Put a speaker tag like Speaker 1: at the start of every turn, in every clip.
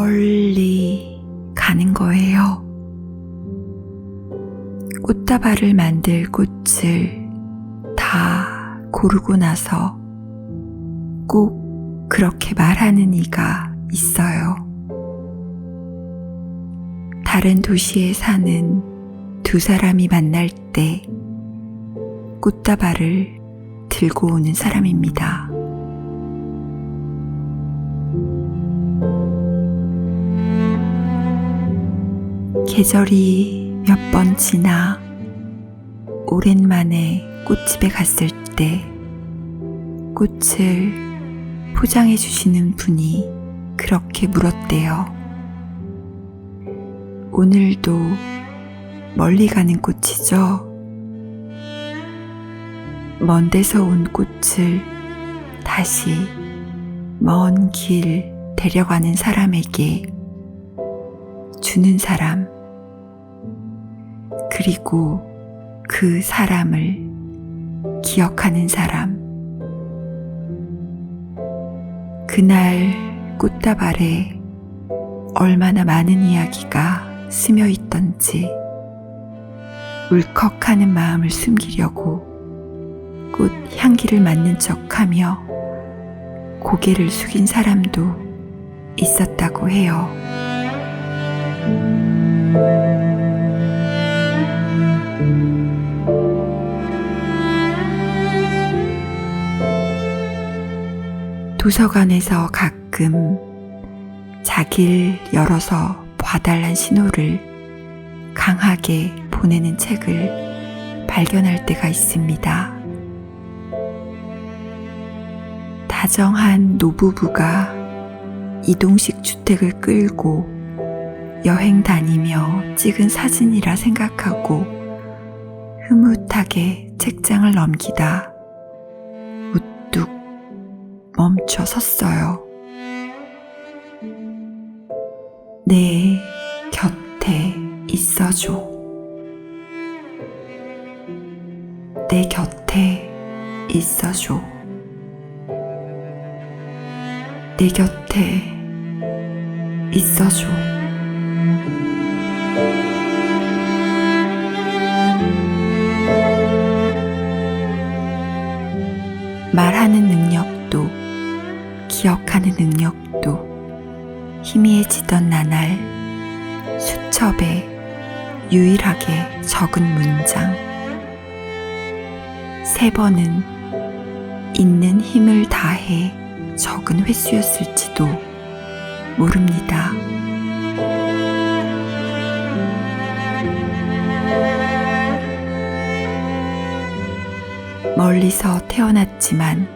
Speaker 1: 멀리 가는 거예요. 꽃다발을 만들 꽃을 다 고르고 나서 꼭 그렇게 말하는 이가 있어요. 다른 도시에 사는 두 사람이 만날 때 꽃다발을 들고 오는 사람입니다. 계절이 몇 번 지나 오랜만에 꽃집에 갔을 때 꽃을 포장해 주시는 분이 그렇게 물었대요. 오늘도 멀리 가는 꽃이죠? 먼 데서 온 꽃을 다시 먼 길 데려가는 사람에게 주는 사람, 그리고 그 사람을 기억하는 사람. 그날 꽃다발에 얼마나 많은 이야기가 스며 있던지 울컥하는 마음을 숨기려고 꽃 향기를 맡는 척하며 고개를 숙인 사람도 있었다고 해요. 도서관에서 가끔 자기를 열어서 봐달란 신호를 강하게 보내는 책을 발견할 때가 있습니다. 다정한 노부부가 이동식 주택을 끌고 여행 다니며 찍은 사진이라 생각하고 흐뭇하게 책장을 넘기다 우뚝 멈춰 섰어요. 내 곁에 있어줘. 내 곁에 있어줘. 내 곁에 있어줘. 말하는 능력도 기억하는 능력도 희미해지던 나날 수첩에 유일하게 적은 문장 3번은 있는 힘을 다해 적은 횟수였을지도 모릅니다. 멀리서 태어났지만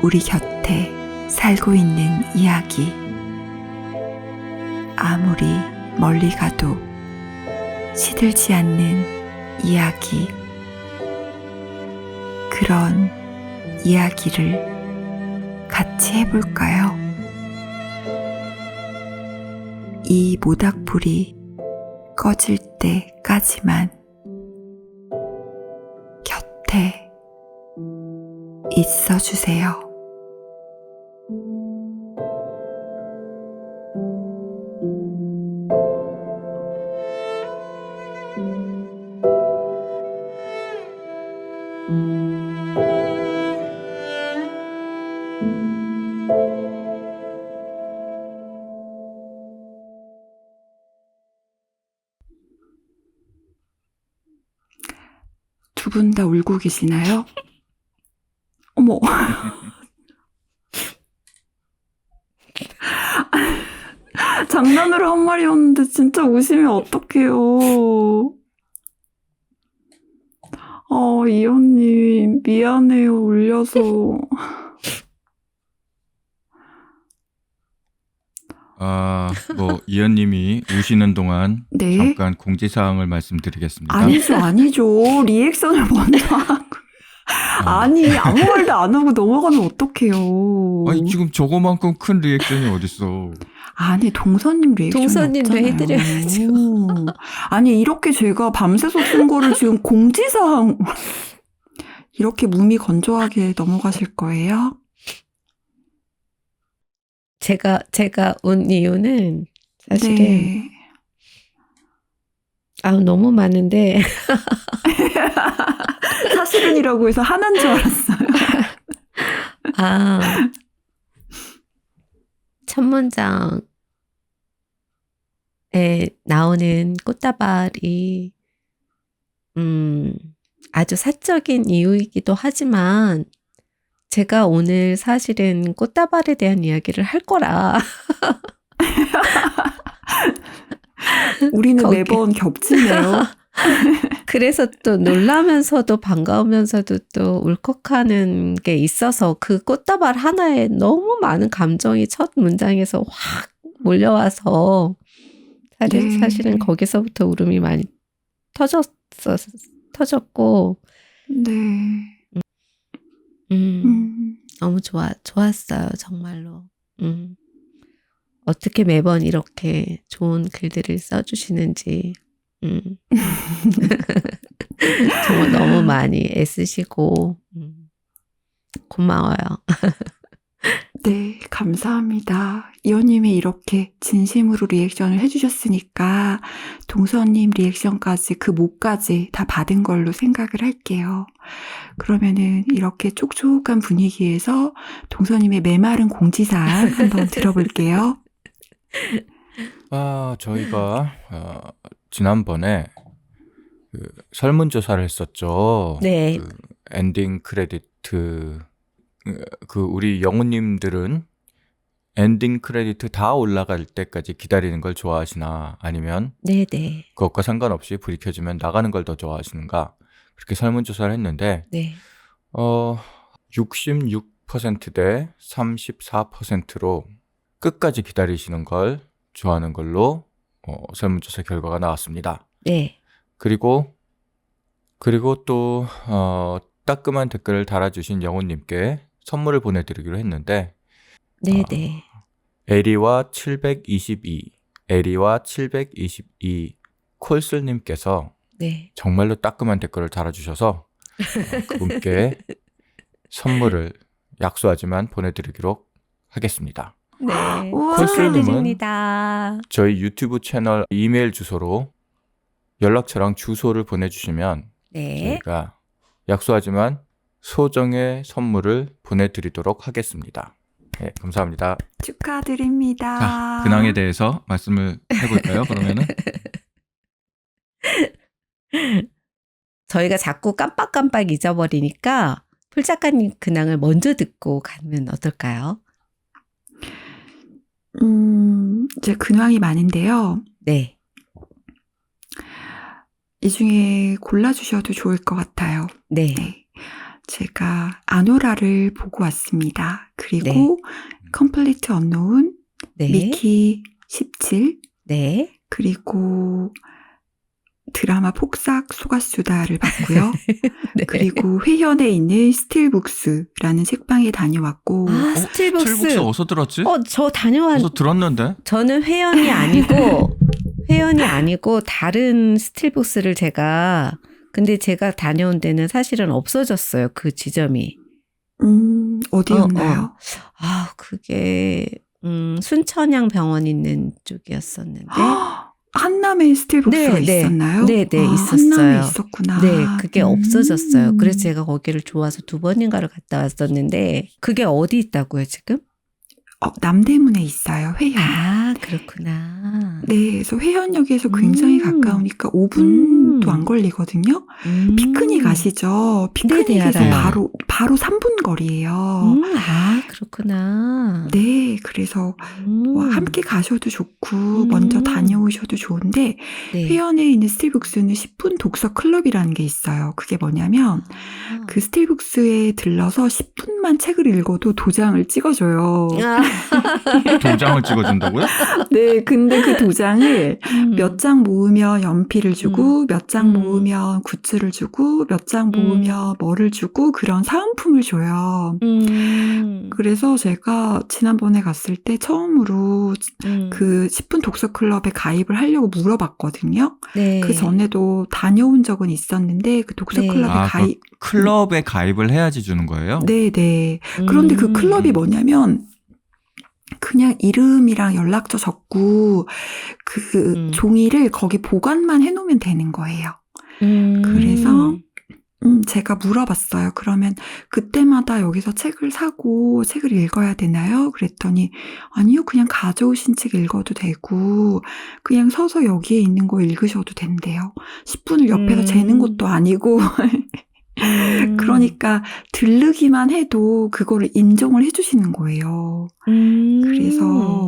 Speaker 1: 우리 곁에 살고 있는 이야기. 아무리 멀리 가도 시들지 않는 이야기. 그런 이야기를 같이 해볼까요? 이 모닥불이 꺼질 때까지만 곁에 있어주세요. 두 분 다 울고 계시나요? 어머. 장난으로 한 말이었는데 진짜 우시면 어떡해요. 이현님 미안해요. 울려서.
Speaker 2: 이현님이 우시는 동안
Speaker 1: 네?
Speaker 2: 잠깐 공지사항을 말씀드리겠습니다.
Speaker 1: 아니죠. 리액션을 먼저 하고. 아니, 아무 말도 안 하고 넘어가면 어떡해요.
Speaker 2: 아니, 지금 저거만큼 큰 리액션이 어딨어.
Speaker 1: 아니, 동서님 리액션이
Speaker 3: 동서님도
Speaker 1: 없잖아요.
Speaker 3: 해드려야죠.
Speaker 1: 아니, 이렇게 제가 밤새서 쓴 거를 지금 공지사항 이렇게 무미건조하게 넘어가실 거예요?
Speaker 3: 제가 온 이유는 사실은
Speaker 1: 네.
Speaker 3: 너무 많은데
Speaker 1: 사실은이라고 해서 하나인 줄 알았어요.
Speaker 3: 첫 문장에 나오는 꽃다발이 아주 사적인 이유이기도 하지만 제가 오늘 사실은 꽃다발에 대한 이야기를 할 거라
Speaker 1: 우리는
Speaker 3: 거기-
Speaker 1: 매번 겹치네요.
Speaker 3: 그래서 또 놀라면서도 반가우면서도 또 울컥하는 게 있어서 그 꽃다발 하나에 너무 많은 감정이 첫 문장에서 확 몰려와서
Speaker 1: 네.
Speaker 3: 사실은 거기서부터 울음이 많이 터졌고
Speaker 1: 네.
Speaker 3: 너무 좋았어요 정말로. 어떻게 매번 이렇게 좋은 글들을 써주시는지 정말 너무 많이 애쓰시고 고마워요.
Speaker 1: 네, 감사합니다. 이호님이 이렇게 진심으로 리액션을 해주셨으니까 동서님 리액션까지 그 목까지 다 받은 걸로 생각을 할게요. 그러면은 이렇게 촉촉한 분위기에서 동서님의 메마른 공지사항 한번 들어볼게요.
Speaker 2: 저희가 지난번에 그 설문조사를 했었죠.
Speaker 3: 네.
Speaker 2: 그 엔딩 크레디트 그 우리 영우님들은 엔딩 크레디트 다 올라갈 때까지 기다리는 걸 좋아하시나 아니면
Speaker 3: 네네.
Speaker 2: 그것과 상관없이 불이 켜지면 나가는 걸 더 좋아하시는가 그렇게 설문조사를 했는데
Speaker 3: 네.
Speaker 2: 66%대 34%로 끝까지 기다리시는 걸 좋아하는 걸로 설문조사 결과가 나왔습니다.
Speaker 3: 네.
Speaker 2: 그리고 또 따끔한 댓글을 달아주신 영호님께 선물을 보내드리기로 했는데
Speaker 3: 네네.
Speaker 2: 에리와 722 콜슬님께서
Speaker 3: 네.
Speaker 2: 정말로 따끔한 댓글을 달아주셔서 그분께 선물을 약소하지만 보내드리기로 하겠습니다.
Speaker 3: 네.
Speaker 1: 우와.
Speaker 3: 축하드립니다.
Speaker 2: 저희 유튜브 채널 이메일 주소로 연락처랑 주소를 보내주시면
Speaker 3: 네.
Speaker 2: 저희가 약소하지만 소정의 선물을 보내드리도록 하겠습니다. 네, 감사합니다.
Speaker 1: 축하드립니다.
Speaker 2: 자, 근황에 대해서 말씀을 해볼까요? 그러면은
Speaker 3: 저희가 자꾸 깜빡깜빡 잊어버리니까 풀 작가님 근황을 먼저 듣고 가면 어떨까요?
Speaker 1: 제 근황이 많은데요.
Speaker 3: 네.
Speaker 1: 이 중에 골라주셔도 좋을 것 같아요.
Speaker 3: 네.
Speaker 1: 네. 제가 아노라를 보고 왔습니다. 그리고
Speaker 3: 네.
Speaker 1: 컴플리트 언노운,
Speaker 3: 네.
Speaker 1: 미키 17,
Speaker 3: 네.
Speaker 1: 그리고 드라마 폭삭 소가수다를 봤고요.
Speaker 3: 네.
Speaker 1: 그리고 회현에 있는 스틸북스라는 책방에 다녀왔고
Speaker 3: 스틸북스.
Speaker 2: 틀북스 어디서 들었지?
Speaker 3: 저
Speaker 2: 어디서 들었는데?
Speaker 3: 저는 회원이 아니고 다른 스틸북스를 근데 제가 다녀온 데는 사실은 없어졌어요. 그 지점이.
Speaker 1: 어디였나요?
Speaker 3: 그게 순천향 병원 있는 쪽이었었는데.
Speaker 1: 한남에 스틸북스가
Speaker 3: 네,
Speaker 1: 있었나요?
Speaker 3: 네, 있었어요.
Speaker 1: 한남에 있었구나.
Speaker 3: 네, 그게 없어졌어요. 그래서 제가 거기를 좋아서 2번인가를 갔다 왔었는데 그게 어디 있다고요, 지금?
Speaker 1: 남대문에 있어요. 회현.
Speaker 3: 그렇구나.
Speaker 1: 네, 그래서 회현역에서 굉장히 가까우니까 5분도 안 걸리거든요. 피크닉 아시죠? 피크닉에서
Speaker 3: 네네, 알아요.
Speaker 1: 바로 3분 거리예요.
Speaker 3: 그렇구나.
Speaker 1: 네, 그래서 함께 가셔도 좋고 먼저 다녀오셔도 좋은데
Speaker 3: 네.
Speaker 1: 회원에 있는 스틸북스는 10분 독서 클럽이라는 게 있어요. 그게 뭐냐면 그 스틸북스에 들러서 10분만 책을 읽어도 도장을 찍어줘요.
Speaker 2: 도장을 찍어준다고요?
Speaker 1: 네, 근데 그 도장을 몇 장 모으면 연필을 주고 몇 장 모으면 굿즈를 주고 몇 장 모으면 뭐를 주고 그런 사은품을 줘요. 그래서 제가 지난번에 갔을 때 처음으로 그 10분 독서클럽에 가입을 하려고 물어봤거든요.
Speaker 3: 네.
Speaker 1: 그 전에도 다녀온 적은 있었는데 그 독서클럽에
Speaker 2: 클럽에 가입을 해야지 주는 거예요?
Speaker 1: 네네. 그런데 그 클럽이 뭐냐면 그냥 이름이랑 연락처 적고 그 종이를 거기 보관만 해놓으면 되는 거예요. 그래서 제가 물어봤어요. 그러면 그때마다 여기서 책을 사고 책을 읽어야 되나요? 그랬더니 아니요. 그냥 가져오신 책 읽어도 되고 그냥 서서 여기에 있는 거 읽으셔도 된대요. 10분을 옆에서 재는 것도 아니고 그러니까 들르기만 해도 그거를 인정을 해주시는 거예요. 그래서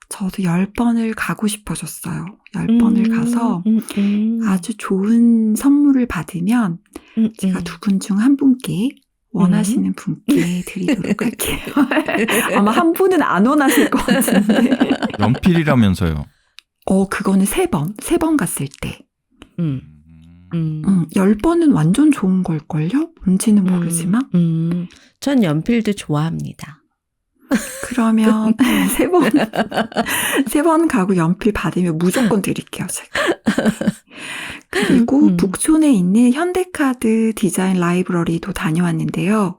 Speaker 1: 저도 10번을 가고 싶어졌어요. 10번을 가서 아주 좋은 선물을 받으면 제가 두 분 중 한 분께 원하시는 분께 드리도록 할게요. 아마 한 분은 안 원하실 것 같은데.
Speaker 2: 연필이라면서요.
Speaker 1: 그거는 3번 갔을 때. 10번은 완전 좋은 걸걸요? 뭔지는 모르지만.
Speaker 3: 전 연필도 좋아합니다.
Speaker 1: 그러면 3번 가고 연필 받으면 무조건 드릴게요, 제가. 그리고 북촌에 있는 현대카드 디자인 라이브러리도 다녀왔는데요.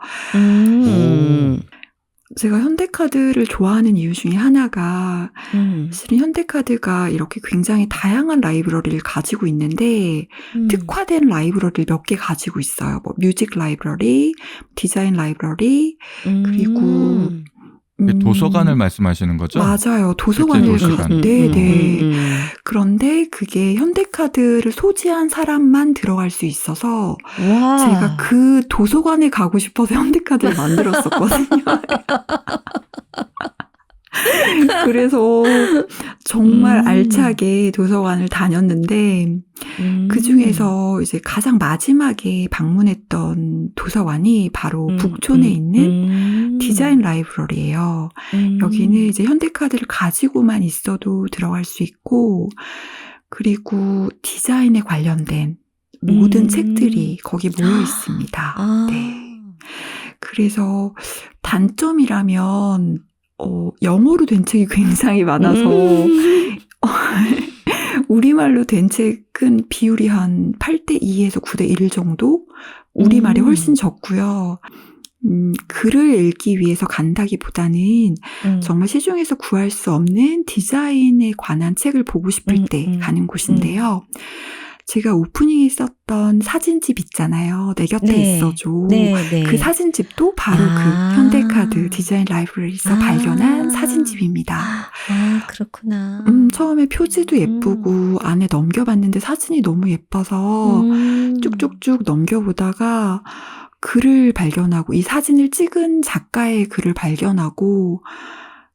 Speaker 1: 제가 현대카드를 좋아하는 이유 중에 하나가 사실은 현대카드가 이렇게 굉장히 다양한 라이브러리를 가지고 있는데 특화된 라이브러리를 몇 개 가지고 있어요. 뭐 뮤직 라이브러리, 디자인 라이브러리, 그리고
Speaker 2: 도서관을 말씀하시는 거죠?
Speaker 1: 맞아요. 도서관을
Speaker 2: 도서관.
Speaker 1: 네네. 그런데 그게 현대카드를 소지한 사람만 들어갈 수 있어서
Speaker 3: 와.
Speaker 1: 제가 그 도서관에 가고 싶어서 현대카드를 만들었었거든요. 그래서 정말 알차게 도서관을 다녔는데 그 중에서 이제 가장 마지막에 방문했던 도서관이 바로 북촌에 있는 디자인 라이브러리예요. 여기는 이제 현대카드를 가지고만 있어도 들어갈 수 있고 그리고 디자인에 관련된 모든 책들이 거기 모여 있습니다. 네. 그래서 단점이라면 영어로 된 책이 굉장히 많아서 우리말로 된 책은 비율이 한 8:2에서 9:1 정도? 우리말이 훨씬 적고요. 글을 읽기 위해서 간다기보다는 정말 시중에서 구할 수 없는 디자인에 관한 책을 보고 싶을 때 가는 곳인데요. 제가 오프닝에 썼던 사진집 있잖아요. 내 곁에
Speaker 3: 네.
Speaker 1: 있어줘.
Speaker 3: 네, 네.
Speaker 1: 그 사진집도 바로 그 현대카드 디자인 라이브러리에서 발견한 사진집입니다.
Speaker 3: 그렇구나.
Speaker 1: 처음에 표지도 예쁘고 안에 넘겨봤는데 사진이 너무 예뻐서 쭉쭉쭉 넘겨보다가 글을 발견하고 이 사진을 찍은 작가의 글을 발견하고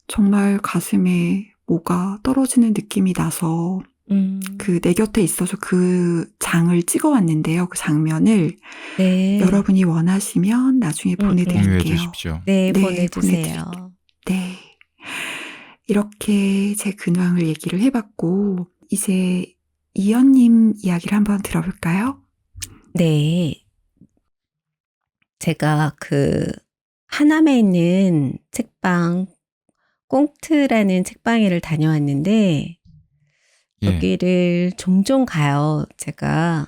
Speaker 1: 정말 가슴에 뭐가 떨어지는 느낌이 나서 그 내 곁에 있어서 그 장을 찍어왔는데요. 그 장면을
Speaker 3: 네.
Speaker 1: 여러분이 원하시면 나중에 보내드릴게요.
Speaker 2: 공유해 주십시오.
Speaker 3: 네,
Speaker 1: 네,
Speaker 3: 보내주세요.
Speaker 1: 네. 이렇게 제 근황을 얘기를 해봤고 이제 이연님 이야기를 한번 들어볼까요?
Speaker 3: 네. 제가 그 하남에 있는 책방 꽁트라는 책방에를 다녀왔는데 여기를 종종 가요. 제가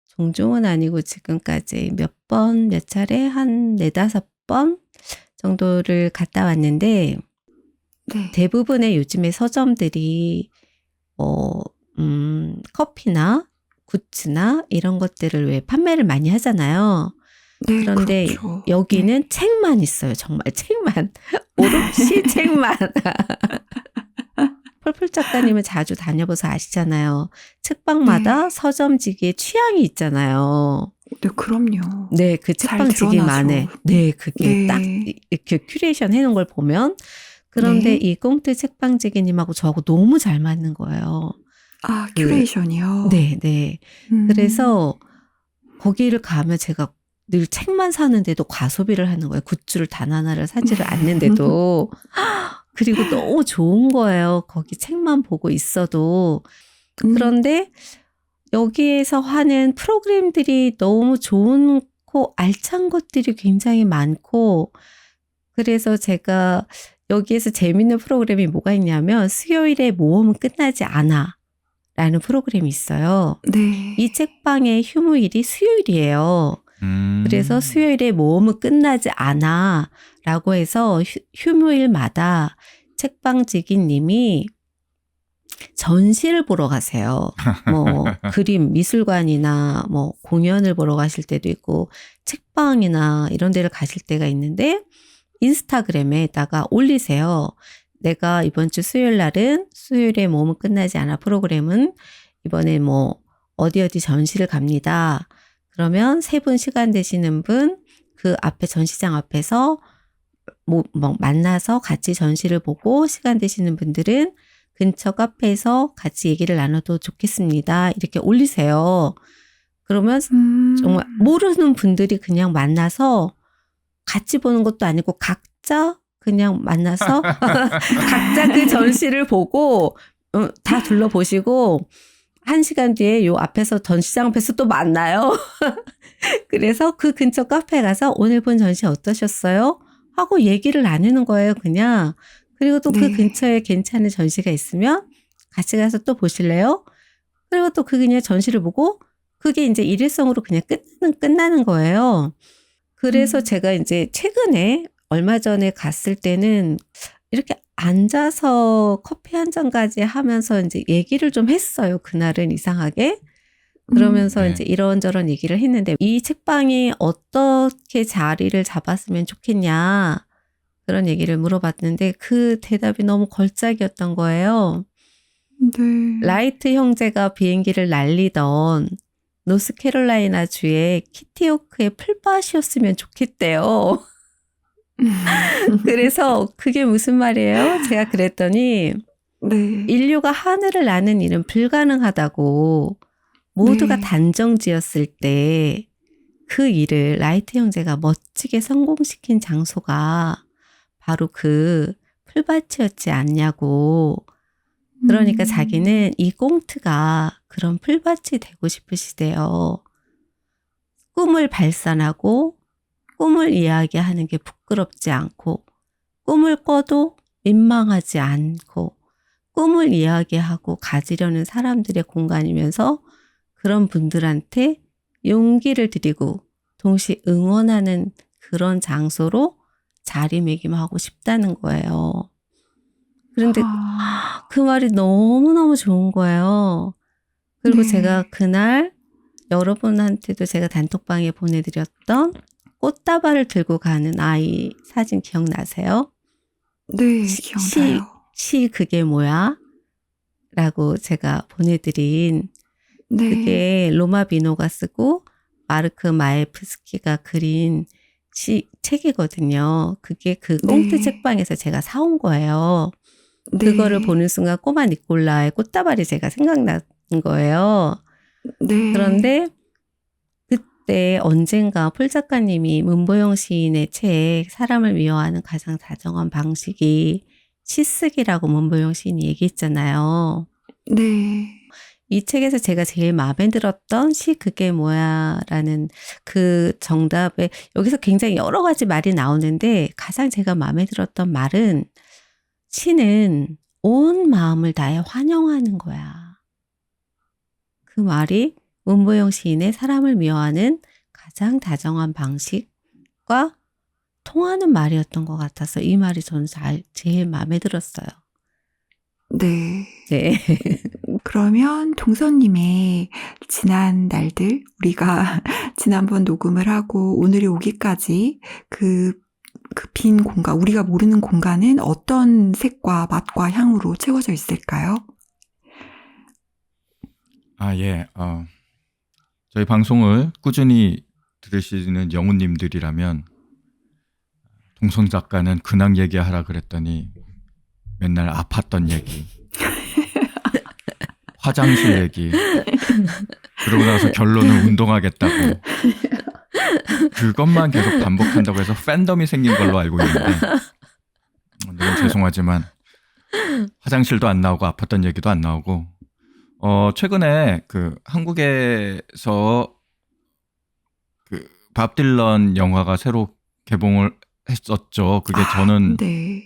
Speaker 3: 종종은 아니고 지금까지 몇 차례 한 4-5번 정도를 갔다 왔는데
Speaker 1: 네.
Speaker 3: 대부분의 요즘에 서점들이 커피나 굿즈나 이런 것들을 왜 판매를 많이 하잖아요.
Speaker 1: 네,
Speaker 3: 그런데
Speaker 1: 그렇죠.
Speaker 3: 여기는 책만 있어요. 정말 책만. 오롯이 책만. 펄펄 작가님은 자주 다녀봐서 아시잖아요. 책방마다 서점지기의 취향이 있잖아요.
Speaker 1: 네, 그럼요.
Speaker 3: 네, 그
Speaker 1: 잘
Speaker 3: 책방지기만의.
Speaker 1: 드러나죠.
Speaker 3: 네, 그게
Speaker 1: 네.
Speaker 3: 딱 이렇게 큐레이션 해놓은 걸 보면 그런데
Speaker 1: 네.
Speaker 3: 이 꽁트 책방지기님하고 저하고 너무 잘 맞는 거예요.
Speaker 1: 아, 큐레이션이요?
Speaker 3: 네, 네. 그래서 거기를 가면 제가 늘 책만 사는데도 과소비를 하는 거예요. 굿즈를 단 하나를 사지를 않는데도. 그리고 너무 좋은 거예요. 거기 책만 보고 있어도. 그런데 여기에서 하는 프로그램들이 너무 좋고 알찬 것들이 굉장히 많고 그래서 제가 여기에서 재밌는 프로그램이 뭐가 있냐면 수요일에 모험은 끝나지 않아 라는 프로그램이 있어요.
Speaker 1: 네.
Speaker 3: 이 책방의 휴무일이 수요일이에요. 그래서 수요일에 모험은 끝나지 않아 라고 해서 휴무일마다 책방지기님이 전시를 보러 가세요. 뭐 그림 미술관이나 뭐 공연을 보러 가실 때도 있고 책방이나 이런 데를 가실 때가 있는데 인스타그램에다가 올리세요. 내가 이번 주 수요일 날은 수요일에 모험은 끝나지 않아 프로그램은 이번에 뭐 어디 전시를 갑니다. 그러면 3분 시간 되시는 분 그 앞에 전시장 앞에서 뭐 만나서 같이 전시를 보고 시간 되시는 분들은 근처 카페에서 같이 얘기를 나눠도 좋겠습니다. 이렇게 올리세요. 그러면 정말 모르는 분들이 그냥 만나서 같이 보는 것도 아니고 각자 그냥 만나서 각자 그 전시를 보고 다 둘러보시고 1시간 뒤에 요 앞에서 전시장 앞에서 또 만나요. 그래서 그 근처 카페에 가서 오늘 본 전시 어떠셨어요? 하고 얘기를 나누는 거예요, 그냥. 그리고 또 그
Speaker 1: 네.
Speaker 3: 근처에 괜찮은 전시가 있으면 같이 가서 또 보실래요? 그리고 또 그 그냥 전시를 보고 그게 이제 일회성으로 그냥 끝나는 거예요. 그래서 제가 이제 최근에 얼마 전에 갔을 때는 이렇게 앉아서 커피 한 잔까지 하면서 이제 얘기를 좀 했어요. 그날은 이상하게. 그러면서
Speaker 2: 네.
Speaker 3: 이제 이런저런 얘기를 했는데 이 책방이 어떻게 자리를 잡았으면 좋겠냐 그런 얘기를 물어봤는데 그 대답이 너무 걸작이었던 거예요.
Speaker 1: 네.
Speaker 3: 라이트 형제가 비행기를 날리던 노스캐롤라이나 주의 키티호크의 풀밭이었으면 좋겠대요. 그래서 그게 무슨 말이에요? 제가 그랬더니
Speaker 1: 네.
Speaker 3: 인류가 하늘을 나는 일은 불가능하다고 모두가
Speaker 1: 네.
Speaker 3: 단정지었을 때 그 일을 라이트 형제가 멋지게 성공시킨 장소가 바로 그 풀밭이었지 않냐고. 그러니까 자기는 이 꽁트가 그런 풀밭이 되고 싶으시대요. 꿈을 발산하고 꿈을 이야기하는 게 부끄럽지 않고 꿈을 꿔도 민망하지 않고 꿈을 이야기하고 가지려는 사람들의 공간이면서 그런 분들한테 용기를 드리고 동시에 응원하는 그런 장소로 자리매김하고 싶다는 거예요. 그런데 그 말이 너무너무 좋은 거예요. 그리고
Speaker 1: 네.
Speaker 3: 제가 그날 여러분한테도 제가 단톡방에 보내드렸던 꽃다발을 들고 가는 아이 사진 기억나세요?
Speaker 1: 네, 기억나요.
Speaker 3: 시 그게 뭐야? 라고 제가 보내드린
Speaker 1: 네.
Speaker 3: 그게 로마 비노가 쓰고 마르크 마예프스키가 그린 책이거든요. 그게 그 꽁트
Speaker 1: 네.
Speaker 3: 책방에서 제가 사온 거예요.
Speaker 1: 네.
Speaker 3: 그거를 보는 순간 꼬마 니콜라의 꽃다발이 제가 생각난 거예요.
Speaker 1: 네.
Speaker 3: 그런데 그때 언젠가 폴 작가님이 문보영 시인의 책 사람을 미워하는 가장 다정한 방식이 시쓰기라고 문보영 시인이 얘기했잖아요.
Speaker 1: 네.
Speaker 3: 이 책에서 제가 제일 마음에 들었던 시 그게 뭐야 라는 그 정답에 여기서 굉장히 여러 가지 말이 나오는데 가장 제가 마음에 들었던 말은 시는 온 마음을 다해 환영하는 거야. 그 말이 문보영 시인의 사람을 미워하는 가장 다정한 방식과 통하는 말이었던 것 같아서 이 말이 저는 제일 마음에 들었어요.
Speaker 1: 네.
Speaker 3: 네.
Speaker 1: 그러면 동서님의 지난 날들, 우리가 지난번 녹음을 하고 오늘이 오기까지 그 빈 공간, 우리가 모르는 공간은 어떤 색과 맛과 향으로 채워져 있을까요?
Speaker 2: 예. 저희 방송을 꾸준히 들으시는 영우님들이라면 동성 작가는 근황 얘기하라 그랬더니 맨날 아팠던 얘기, 화장실 얘기, 그러고 나서 결론은 운동하겠다고 그것만 계속 반복한다고 해서 팬덤이 생긴 걸로 알고 있는데 너무 죄송하지만 화장실도 안 나오고 아팠던 얘기도 안 나오고 최근에 그 한국에서 그 밥 딜런 영화가 새로 개봉을 했었죠. 그게 저는
Speaker 1: 네.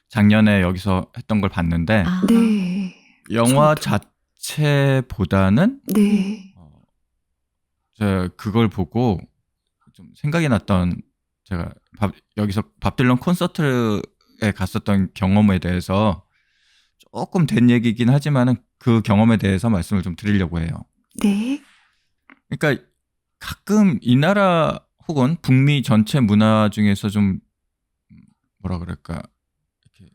Speaker 2: 작년에 여기서 했던 걸 봤는데
Speaker 1: 네.
Speaker 2: 영화
Speaker 1: 저도.
Speaker 2: 자체보다는
Speaker 1: 네.
Speaker 2: 제가 그걸 보고 좀 생각이 났던 제가 여기서 밥 딜런 콘서트에 한국에 갔었던 경험에 대해서 조금 된 얘기긴 하지만은 그 경험에 대해서 말씀을 좀 드리려고 해요.
Speaker 1: 네.
Speaker 2: 그러니까 가끔 이 나라 혹은 북미 전체 문화 중에서 좀 뭐라 그럴까 이렇게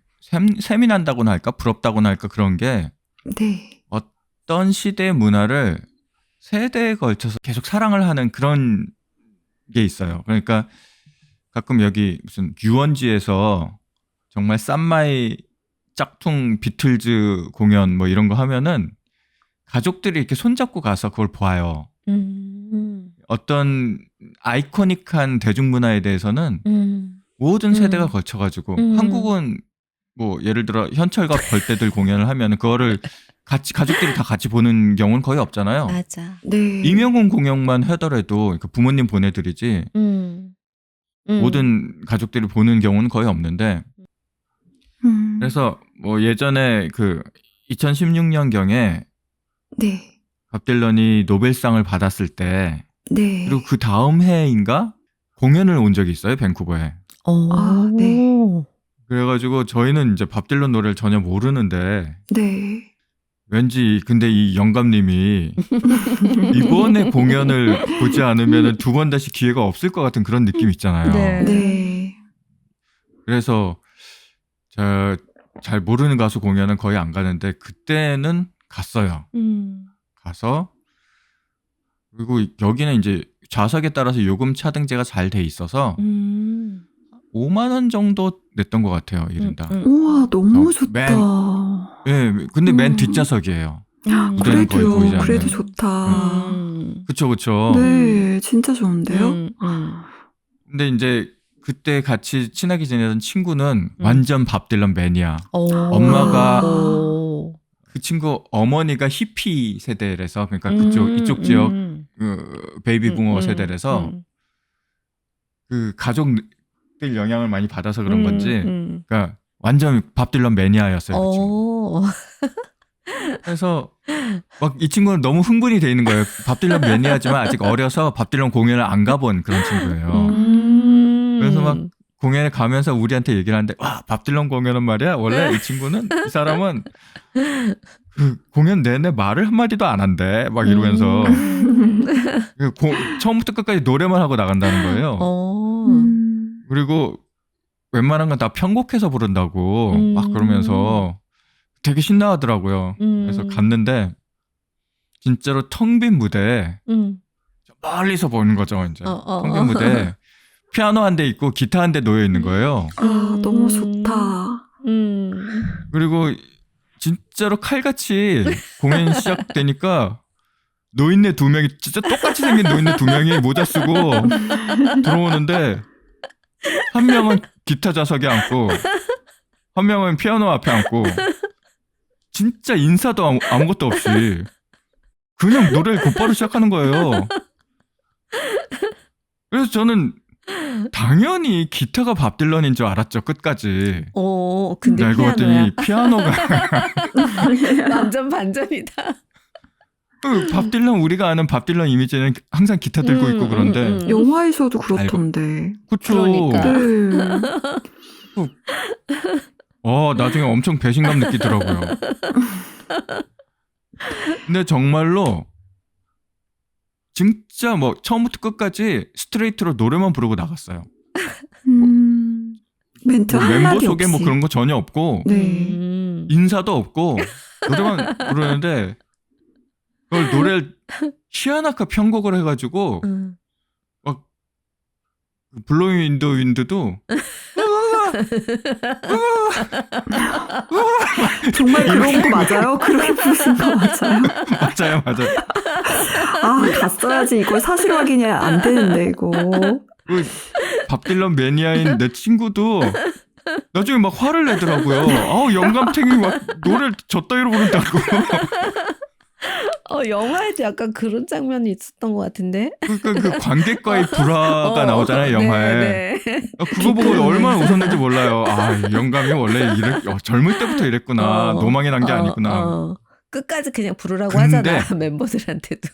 Speaker 2: 셈이 난다고나 할까 부럽다고나 할까 그런 게
Speaker 1: 네.
Speaker 2: 어떤 시대의 문화를 세대에 걸쳐서 계속 사랑을 하는 그런 게 있어요. 그러니까 가끔 여기 무슨 유원지에서 정말 쌈마이 짝퉁 비틀즈 공연 뭐 이런 거 하면은 가족들이 이렇게 손잡고 가서 그걸 봐요. 어떤 아이코닉한 대중문화에 대해서는 모든 세대가 걸쳐가지고 한국은 뭐 예를 들어 현철과 벌떼들 공연을 하면은 그거를 같이 가족들이 다 같이 보는 경우는 거의 없잖아요.
Speaker 3: 맞아.
Speaker 1: 네.
Speaker 2: 임영웅 공연만 하더라도 그러니까 부모님 보내드리지 모든 가족들이 보는 경우는 거의 없는데 그래서 뭐 예전에 그 2016년경에
Speaker 1: 네.
Speaker 2: 밥 딜런이 노벨상을 받았을 때
Speaker 1: 네.
Speaker 2: 그리고 그 다음 해인가 공연을 온 적이 있어요 밴쿠버에.
Speaker 1: 아, 네.
Speaker 2: 그래가지고 저희는 이제 밥 딜런 노래를 전혀 모르는데
Speaker 1: 네.
Speaker 2: 왠지 근데 이 영감님이 이번에 공연을 보지 않으면 두 번 다시 기회가 없을 것 같은 그런 느낌 있잖아요.
Speaker 3: 네.
Speaker 1: 네.
Speaker 2: 그래서 잘 모르는 가수 공연은 거의 안 가는데 그때는 갔어요. 가서 그리고 여기는 이제 좌석에 따라서 요금 차등제가 잘 돼 있어서 5만 원 정도 냈던 것 같아요. 1인당.
Speaker 1: 우와, 너무
Speaker 2: 저
Speaker 1: 좋다.
Speaker 2: 예, 근데 맨 뒷좌석이에요. 무대는 거의
Speaker 1: 그래도요.
Speaker 2: 보이지 않는.
Speaker 1: 그래도 좋다.
Speaker 2: 그쵸.
Speaker 1: 네, 진짜 좋은데요?
Speaker 2: 근데 이제 그때 같이 친하게 지내던 친구는 완전 밥 딜런 매니아. 엄마가 그 친구 어머니가 히피 세대라서 그러니까 이쪽 지역 그 베이비 붕어 세대라서 그 가족들 영향을 많이 받아서 그런 건지 그러니까 완전 밥 딜런 매니아였어요. 그 친구. 그래서 막 이 친구는 너무 흥분이 돼 있는 거예요. 밥 딜런 매니아지만 아직 어려서 밥 딜런 공연을 안 가본 그런 친구예요. 그래서 막 공연에 가면서 우리한테 얘기를 하는데 와, 밥 딜런 공연은 말이야. 원래 이 친구는 이 사람은 그 공연 내내 말을 한마디도 안 한대. 막 이러면서 처음부터 끝까지 노래만 하고 나간다는 거예요. 그리고 웬만한 건 다 편곡해서 부른다고 막 그러면서 되게 신나하더라고요. 그래서 갔는데 진짜로 텅 빈 무대에 멀리서 보는 거죠. 이제 텅 빈 무대에 피아노 한 대 있고 기타 한 대 놓여 있는 거예요.
Speaker 1: 아, 너무 좋다.
Speaker 2: 그리고 진짜로 칼같이 공연이 시작되니까 노인네 두 명이 진짜 똑같이 생긴 노인네 두 명이 모자 쓰고 들어오는데 한 명은 기타 좌석에 앉고 한 명은 피아노 앞에 앉고 진짜 인사도 아무것도 없이 그냥 노래를 곧바로 시작하는 거예요. 그래서 저는 당연히 기타가 밥 딜런인 줄 알았죠, 끝까지.
Speaker 3: 근데
Speaker 2: 알고 봤더니 피아노가
Speaker 3: 완전 반전이다.
Speaker 2: 밥 딜런 우리가 아는 밥 딜런 이미지는 항상 기타 들고 있고 그런데
Speaker 1: 영화에서도 그렇던데.
Speaker 2: 그쵸.
Speaker 3: 그러니까.
Speaker 1: 네.
Speaker 2: 나중에 엄청 배신감 느끼더라고요. 근데 정말로 진짜 뭐 처음부터 끝까지 스트레이트로 노래만 부르고 나갔어요.
Speaker 1: 멘트
Speaker 2: 뭐
Speaker 1: 한마디
Speaker 2: 멤버 소개
Speaker 1: 없이.
Speaker 2: 뭐 그런 거 전혀 없고
Speaker 1: 네.
Speaker 2: 인사도 없고 노래만 부르는데 그걸 노래를 희한하게 편곡을 해가지고 막 블로잉 인더 윈드도
Speaker 1: 정말 그런 거 맞아요? 그렇게 부르신 거 맞아요?
Speaker 2: 맞아요.
Speaker 1: 아, 갔어야지. 이걸 사실 확인이 안 되는데, 이거.
Speaker 2: 밥 딜런 매니아인 내 친구도 나중에 막 화를 내더라고요. 아우, 영감탱이 막 노래를 저 따위로 부른다고.
Speaker 3: 영화에도 약간 그런 장면이 있었던 것 같은데.
Speaker 2: 그 관객과의 불화가 나오잖아요, 영화에.
Speaker 3: 네.
Speaker 2: 그거 보고 얼마나 웃었는지 몰라요. 아, 영감이 원래 젊을 때부터 이랬구나. 노망이 난 게 아니구나.
Speaker 3: 끝까지 그냥 부르라고
Speaker 2: 근데
Speaker 3: 하잖아, 멤버들한테도.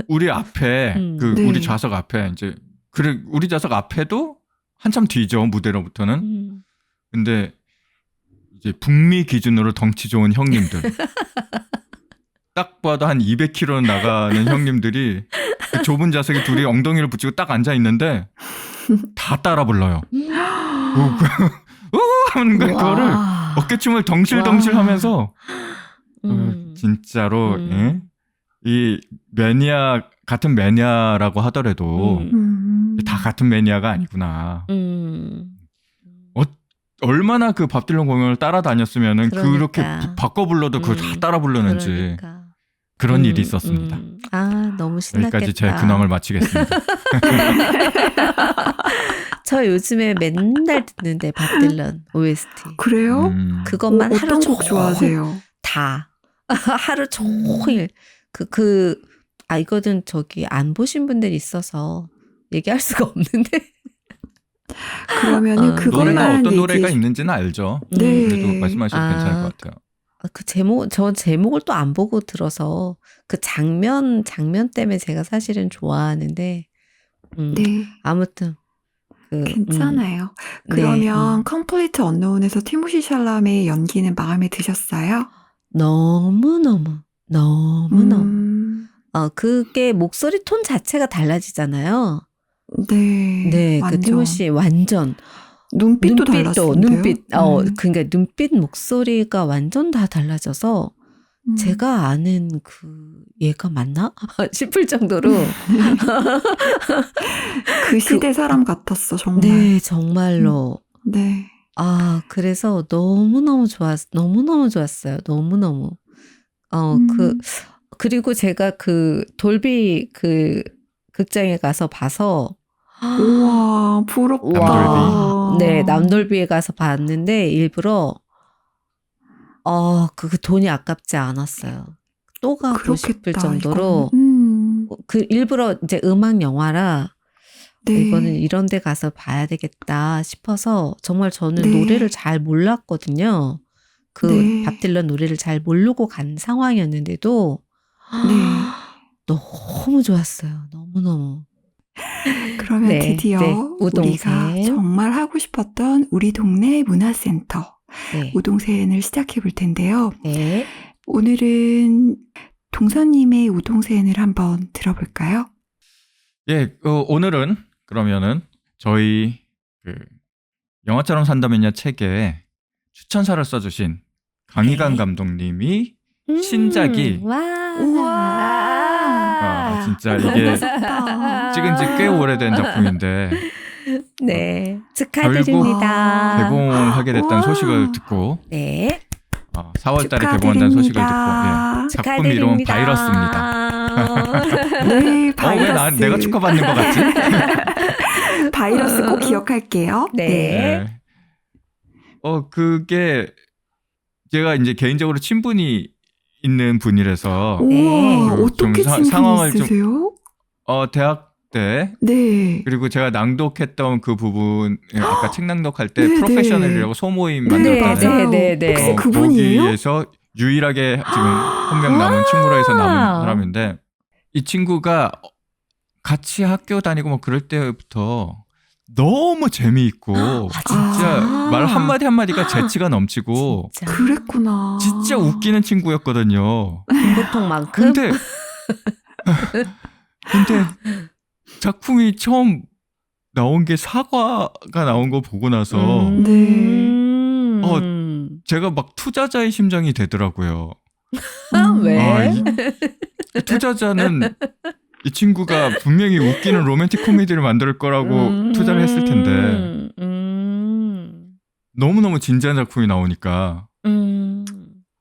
Speaker 2: 우리 앞에
Speaker 1: 네.
Speaker 2: 우리 좌석 앞에 이제 우리 좌석 앞에도 한참 뒤죠, 무대로부터는. 근데 이제 북미 기준으로 덩치 좋은 형님들. 딱 봐도 한 200kg 나가는 형님들이 그 좁은 좌석에 둘이 엉덩이를 붙이고 딱 앉아 있는데 다 따라 불러요. 하는 거야. 그거를 어깨춤을 덩실덩실 하면서 진짜로 예? 이 매니아 같은 매니아라고 하더라도 다 같은 매니아가 아니구나. 얼마나 그 밥 딜런 공연을 따라다녔으면은 그렇게 바꿔 불러도 그걸 다 따라 부르는지 그런 일이 있었습니다.
Speaker 3: 아, 너무 신났겠다.
Speaker 2: 여기까지 제 근황을 마치겠습니다.
Speaker 3: 저 요즘에 맨날 듣는데 밥 딜런 OST.
Speaker 1: 그래요?
Speaker 3: 그것만 하루
Speaker 1: 어떤 곡
Speaker 3: 종일
Speaker 1: 좋아하세요?
Speaker 3: 다 하루 종일 이거는 저기 안 보신 분들이 있어서 얘기할 수가 없는데.
Speaker 1: 그러면은 그것만
Speaker 2: 노래가 어떤
Speaker 1: 얘기해
Speaker 2: 노래가 있는지는 알죠.
Speaker 1: 네.
Speaker 2: 그래도 말씀하셔도 괜찮을 것 같아요.
Speaker 3: 그 저 제목을 또 안 보고 들어서 그 장면 때문에 제가 사실은 좋아하는데.
Speaker 1: 네.
Speaker 3: 아무튼
Speaker 1: 괜찮아요. 그러면 컴플리트 언노운에서 티모시 샬라메의 연기는 마음에 드셨어요?
Speaker 3: 너무너무. 그게 목소리 톤 자체가 달라지잖아요.
Speaker 1: 네.
Speaker 3: 네, 그 티모시 완전.
Speaker 1: 눈빛도 달랐는데요.
Speaker 3: 그러니까 눈빛 목소리가 완전 다 달라져서 제가 아는 얘가 맞나? 싶을 정도로.
Speaker 1: 그 시대 사람 같았어, 정말.
Speaker 3: 네, 정말로.
Speaker 1: 네.
Speaker 3: 그래서 너무너무 좋았어요. 너무너무. 그리고 제가 돌비 극장에 가서 봐서.
Speaker 1: 우와, 부럽다.
Speaker 2: 남돌비.
Speaker 3: 네, 남돌비에 가서 봤는데 일부러 그 돈이 아깝지 않았어요. 또 가고
Speaker 1: 그렇겠다,
Speaker 3: 싶을 정도로 일부러 이제 음악 영화라
Speaker 1: 네.
Speaker 3: 이거는 이런 데 가서 봐야 되겠다 싶어서 정말 저는
Speaker 1: 네.
Speaker 3: 노래를 잘 몰랐거든요.
Speaker 1: 네.
Speaker 3: 밥 딜런 노래를 잘 모르고 간 상황이었는데도
Speaker 1: 네.
Speaker 3: 너무 좋았어요. 너무너무.
Speaker 1: 그러면
Speaker 3: 네,
Speaker 1: 드디어
Speaker 3: 네. 우동생.
Speaker 1: 우리가 정말 하고 싶었던 우리 동네 문화센터
Speaker 3: 네.
Speaker 1: 우동센을 시작해 볼 텐데요.
Speaker 3: 네.
Speaker 1: 오늘은 동서님의 우동센을 한번 들어볼까요?
Speaker 2: 예, 오늘은 그러면은 저희 영화처럼 산다면야 책에 추천사를 써주신 강희관 감독님이 신작이
Speaker 1: 우와.
Speaker 2: 진짜 이게 찍은 지 꽤 오래된 작품인데
Speaker 3: 네, 축하드립니다.
Speaker 2: 결국 개봉하게 됐다는 소식을 듣고
Speaker 3: 네,
Speaker 2: 4월 달에 개봉한다는 소식을 듣고 작품 이름은
Speaker 3: 축하드립니다.
Speaker 2: 바이러스입니다.
Speaker 1: 네, 바이러스.
Speaker 2: 왜 내가 축하받는 것 같지?
Speaker 1: 바이러스 꼭 기억할게요.
Speaker 3: 네.
Speaker 2: 그게 제가 이제 개인적으로 친분이 있는 분이라서
Speaker 1: 우와,
Speaker 2: 좀
Speaker 1: 어떻게 친분이
Speaker 2: 상황을
Speaker 1: 있으세요?
Speaker 2: 대학 때
Speaker 1: 네.
Speaker 2: 그리고 제가 낭독했던 그 부분 아까 책 낭독할 때
Speaker 1: 네,
Speaker 2: 프로페셔널이라고 소모임
Speaker 1: 네,
Speaker 2: 만들었잖아요.
Speaker 3: 네.
Speaker 1: 혹시 그분이에요?
Speaker 2: 거기에서 유일하게 지금 한 명 남은 친구로에서 남은 사람인데 이 친구가 같이 학교 다니고 뭐 그럴 때부터 너무 재미있고 진짜 말 한마디 한마디가 재치가 넘치고
Speaker 3: 진짜.
Speaker 1: 그랬구나.
Speaker 2: 진짜 웃기는 친구였거든요.
Speaker 3: 김보통만큼.
Speaker 2: 근데 작품이 처음 나온 게 사과가 나온 거 보고 나서 제가 막 투자자의 심정이 되더라고요.
Speaker 3: 왜?
Speaker 2: 이 투자자는 이 친구가 분명히 웃기는 로맨틱 코미디를 만들 거라고 투자를 했을 텐데 너무너무 진지한 작품이 나오니까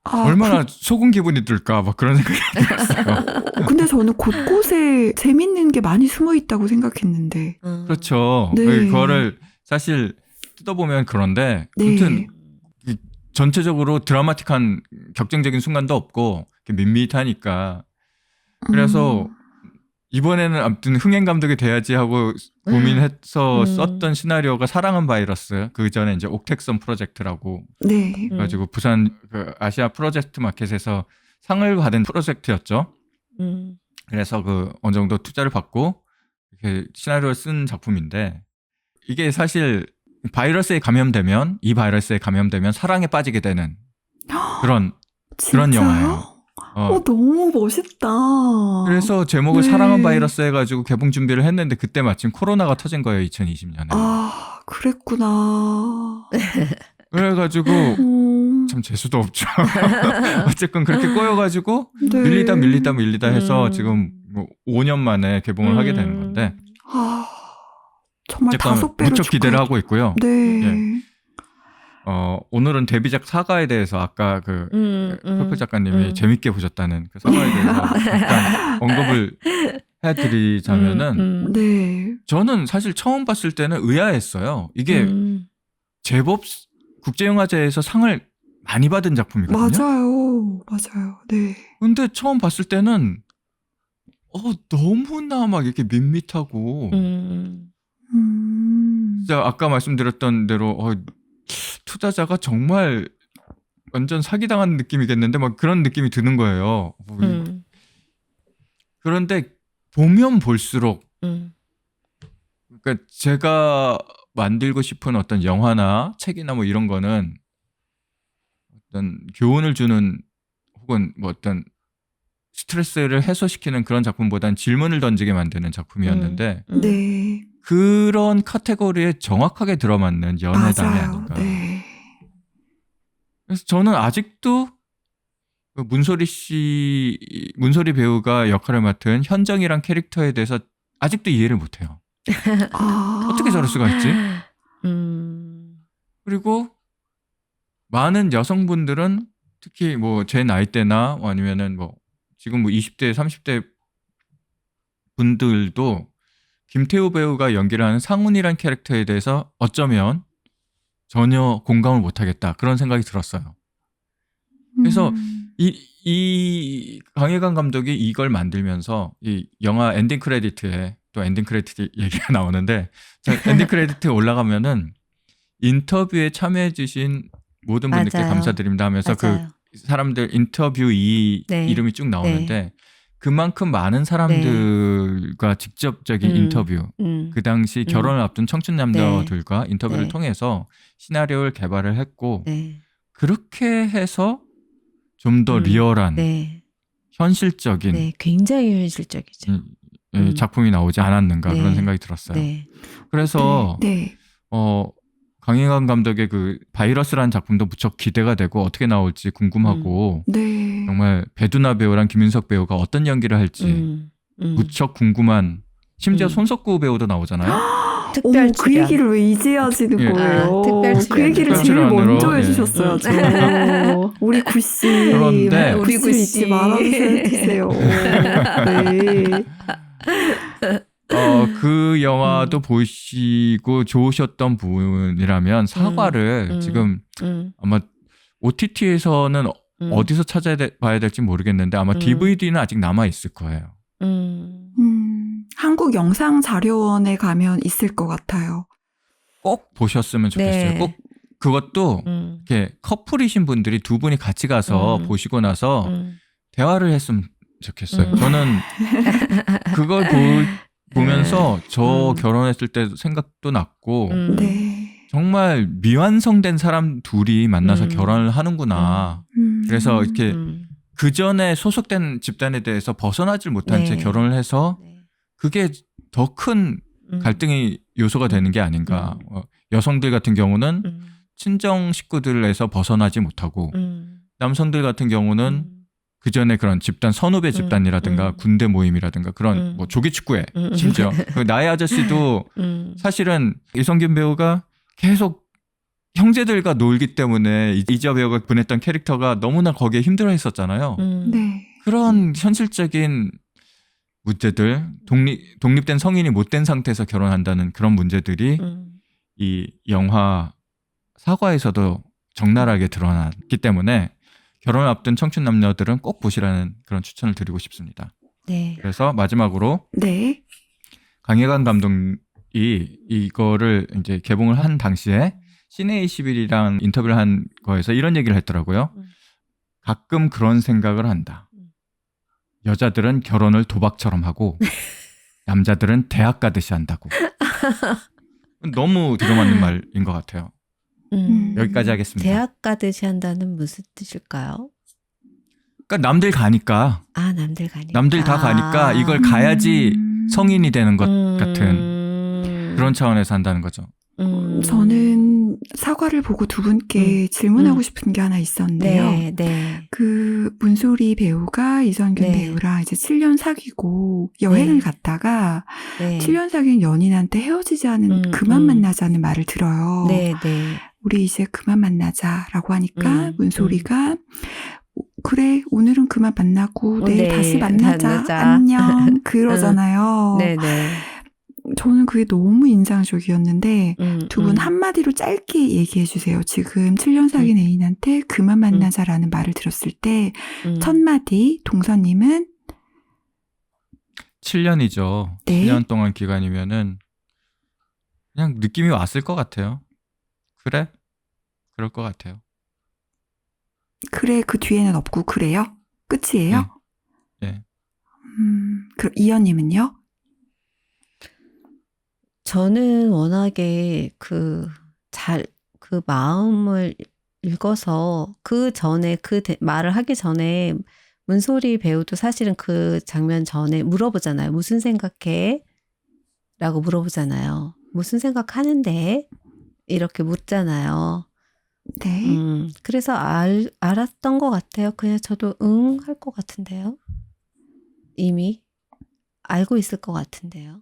Speaker 2: 얼마나 속은 기분이 들까 막 그런 생각이 들었어요.
Speaker 1: 근데 저는 곳곳에 재밌는 게 많이 숨어 있다고 생각했는데.
Speaker 2: 그렇죠.
Speaker 1: 네.
Speaker 2: 그거를 사실 뜯어보면 그런데 아무튼 전체적으로 드라마틱한 격정적인 순간도 없고 밋밋하니까 그래서 이번에는 아무튼 흥행 감독이 돼야지 하고 고민해서 썼던 시나리오가 사랑은 바이러스. 그 전에 이제 옥택선 프로젝트라고
Speaker 1: 네.
Speaker 2: 그래가지고 부산 아시아 프로젝트 마켓에서 상을 받은 프로젝트였죠. 그래서 어느 정도 투자를 받고 이렇게 시나리오를 쓴 작품인데 이게 사실 바이러스에 감염되면 이 바이러스에 감염되면 사랑에 빠지게 되는 그런
Speaker 1: 진짜요?
Speaker 2: 영화예요.
Speaker 1: 너무 멋있다.
Speaker 2: 그래서 제목을
Speaker 1: 네.
Speaker 2: 사랑은 바이러스 해가지고 개봉 준비를 했는데 그때 마침 코로나가 터진 거예요. 2020년에.
Speaker 1: 아, 그랬구나.
Speaker 2: 그래가지고 참 재수도 없죠. 어쨌건 그렇게 꼬여가지고
Speaker 1: 네.
Speaker 2: 밀리다 해서 지금 뭐 5년 만에 개봉을 하게 되는 건데
Speaker 1: 아, 정말
Speaker 2: 어쨌건
Speaker 1: 5배로
Speaker 2: 무척 기대를 하고 있고요.
Speaker 1: 네.
Speaker 2: 예. 오늘은 데뷔작 사과에 대해서 아까 그 퍼플 작가님이 재밌게 보셨다는 그 사과에 대해서 잠깐 언급을 해드리자면은
Speaker 1: 네.
Speaker 2: 저는 사실 처음 봤을 때는 의아했어요. 이게 제법 국제영화제에서 상을 많이 받은 작품이거든요.
Speaker 1: 맞아요. 네.
Speaker 2: 근데 처음 봤을 때는 너무나 막 이렇게 밋밋하고 진짜 아까 말씀드렸던 대로 투자자가 정말 완전 사기당한 느낌이겠는데 막 그런 느낌이 드는 거예요. 그런데 보면 볼수록 그러니까 제가 만들고 싶은 어떤 영화나 책이나 뭐 이런 거는 어떤 교훈을 주는 혹은 뭐 어떤 스트레스를 해소시키는 그런 작품보다는 질문을 던지게 만드는 작품이었는데
Speaker 1: 네.
Speaker 2: 그런 카테고리에 정확하게 들어맞는 연애담이
Speaker 1: 맞아요.
Speaker 2: 아닌가.
Speaker 1: 네.
Speaker 2: 그래서 저는 아직도 문소리 배우가 역할을 맡은 현정이란 캐릭터에 대해서 아직도 이해를 못해요. 어떻게 저럴 수가 있지? 그리고 많은 여성분들은 특히 뭐 제 나이대나 아니면은 뭐 지금 뭐 20대, 30대 분들도 김태우 배우가 연기를 하는 상훈이란 캐릭터에 대해서 어쩌면 전혀 공감을 못하겠다 그런 생각이 들었어요. 그래서 이 강혜관 감독이 이걸 만들면서 이 영화 엔딩 크레디트에 또 엔딩 크레디트 얘기가 나오는데 엔딩 크레디트에 올라가면은 인터뷰에 참여해 주신 모든 분들께
Speaker 3: 맞아요.
Speaker 2: 감사드립니다 하면서
Speaker 3: 맞아요.
Speaker 2: 그 사람들 인터뷰이
Speaker 3: 네.
Speaker 2: 이름이 쭉 나오는데 그만큼 많은 사람들과 직접적인 인터뷰 그 당시 결혼을 앞둔 청춘 남녀들과 인터뷰를
Speaker 3: 네.
Speaker 2: 통해서 시나리오를 개발을 했고
Speaker 3: 네.
Speaker 2: 그렇게 해서 좀 더 리얼한
Speaker 3: 네.
Speaker 2: 현실적인
Speaker 3: 네. 굉장히 현실적이죠.
Speaker 2: 작품이 나오지 않았는가
Speaker 3: 네.
Speaker 2: 그런 생각이 들었어요.
Speaker 3: 네.
Speaker 2: 그래서
Speaker 1: 네.
Speaker 2: 강혜관 감독의 그 바이러스라는 작품도 무척 기대가 되고 어떻게 나올지 궁금하고
Speaker 1: 네.
Speaker 2: 정말 배두나 배우랑 김윤석 배우가 어떤 연기를 할지 무척 궁금한 심지어 손석구 배우도 나오잖아요.
Speaker 3: 특별
Speaker 1: 그
Speaker 3: 출연.
Speaker 1: 얘기를 왜 이제 하시는
Speaker 2: 예.
Speaker 1: 거예요?
Speaker 3: 특별
Speaker 1: 그
Speaker 3: 출연.
Speaker 1: 얘기를
Speaker 2: 특별
Speaker 1: 제일
Speaker 2: 출연으로,
Speaker 1: 먼저
Speaker 2: 예.
Speaker 1: 해주셨어야죠. 우리 구씨.
Speaker 2: 그런데
Speaker 3: 우리
Speaker 1: 구씨
Speaker 3: 구씨.
Speaker 1: 잊지 말아주세요. 네.
Speaker 2: 그 영화도 보시고 좋으셨던 분이라면 사과를 지금 아마 OTT에서는 어디서 찾아봐야 될지 모르겠는데 아마 DVD는 아직 남아 있을 거예요.
Speaker 1: 한국 영상자료원에 가면 있을 것 같아요.
Speaker 2: 꼭 보셨으면 좋겠어요.
Speaker 3: 네.
Speaker 2: 꼭 그것도 이렇게 커플이신 분들이 두 분이 같이 가서 보시고 나서 대화를 했으면 좋겠어요. 저는 그걸 보면서 저 결혼했을 때 생각도 났고
Speaker 1: 네.
Speaker 2: 정말 미완성된 사람 둘이 만나서 결혼을 하는구나. 그래서 이렇게 그 전에 소속된 집단에 대해서 벗어나질 못한 채 결혼을 해서 그게 더 큰 갈등의 요소가 되는 게 아닌가. 여성들 같은 경우는 친정 식구들에서 벗어나지 못하고 남성들 같은 경우는 그 전에 그런 집단 선후배 집단이라든가 군대 모임이라든가 그런 뭐 조기축구회 심지어 그 나의 아저씨도 사실은 이성균 배우가 계속 형제들과 놀기 때문에 이지아 배우가 보냈던 캐릭터가 너무나 거기에 힘들어했었잖아요.
Speaker 1: 네.
Speaker 2: 그런 현실적인 문제들, 독립된 성인이 못된 상태에서 결혼한다는 그런 문제들이 이 영화 사과에서도 적나라하게 드러났기 때문에 결혼을 앞둔 청춘 남녀들은 꼭 보시라는 그런 추천을 드리고 싶습니다.
Speaker 3: 네.
Speaker 2: 그래서 마지막으로
Speaker 1: 네.
Speaker 2: 강혜관 감독이 이거를 이제 개봉을 한 당시에 시네21이랑 인터뷰를 한 거에서 이런 얘기를 했더라고요. 가끔 그런 생각을 한다. 여자들은 결혼을 도박처럼 하고 남자들은 대학 가듯이 한다고. 너무 뒤로 맞는 말인 것 같아요. 여기까지 하겠습니다.
Speaker 3: 대학 가듯이 한다는 무슨 뜻일까요?
Speaker 2: 그러니까 남들 가니까
Speaker 3: 아, 남들 가니까.
Speaker 2: 남들 다 가니까 이걸 가야지 성인이 되는 것 같은 그런 차원에서 한다는 거죠.
Speaker 1: 저는 사과를 보고 두 분께 질문하고 싶은 게 하나 있었는데요.
Speaker 3: 네, 네.
Speaker 1: 그 문소리 배우가 이선균
Speaker 3: 네.
Speaker 1: 배우랑 이제 7년 사귀고 여행을
Speaker 3: 네.
Speaker 1: 갔다가
Speaker 3: 네.
Speaker 1: 7년 사귄 연인한테 헤어지자는 그만 만나자는 말을 들어요.
Speaker 3: 네, 네.
Speaker 1: 우리 이제 그만 만나자라고 하니까 문소리가 그래 오늘은 그만 만나고 내일
Speaker 3: 네,
Speaker 1: 다시 만나자.
Speaker 3: 만나자.
Speaker 1: 안녕 그러잖아요.
Speaker 3: 네, 네.
Speaker 1: 저는 그게 너무 인상적이었는데 두 분
Speaker 3: 음.
Speaker 1: 한마디로 짧게 얘기해 주세요. 지금 7년 사귄 애인한테 그만 만나자라는 말을 들었을 때 첫 마디 동서님은
Speaker 2: 7년이죠.
Speaker 1: 네.
Speaker 2: 7년 동안 기간이면은 그냥 느낌이 왔을 것 같아요. 그래? 그럴 것 같아요.
Speaker 1: 그래 그 뒤에는 없고 그래요? 끝이에요?
Speaker 2: 예.
Speaker 1: 그럼 이현님은요?
Speaker 3: 저는 워낙에 그 마음을 읽어서 그 전에 말을 하기 전에 문소리 배우도 사실은 그 장면 전에 물어보잖아요. 무슨 생각해? 라고 물어보잖아요. 무슨 생각하는데? 이렇게 묻잖아요.
Speaker 1: 네.
Speaker 3: 그래서 알았던 것 같아요. 그냥 저도 응 할 것 같은데요. 이미 알고 있을 것 같은데요.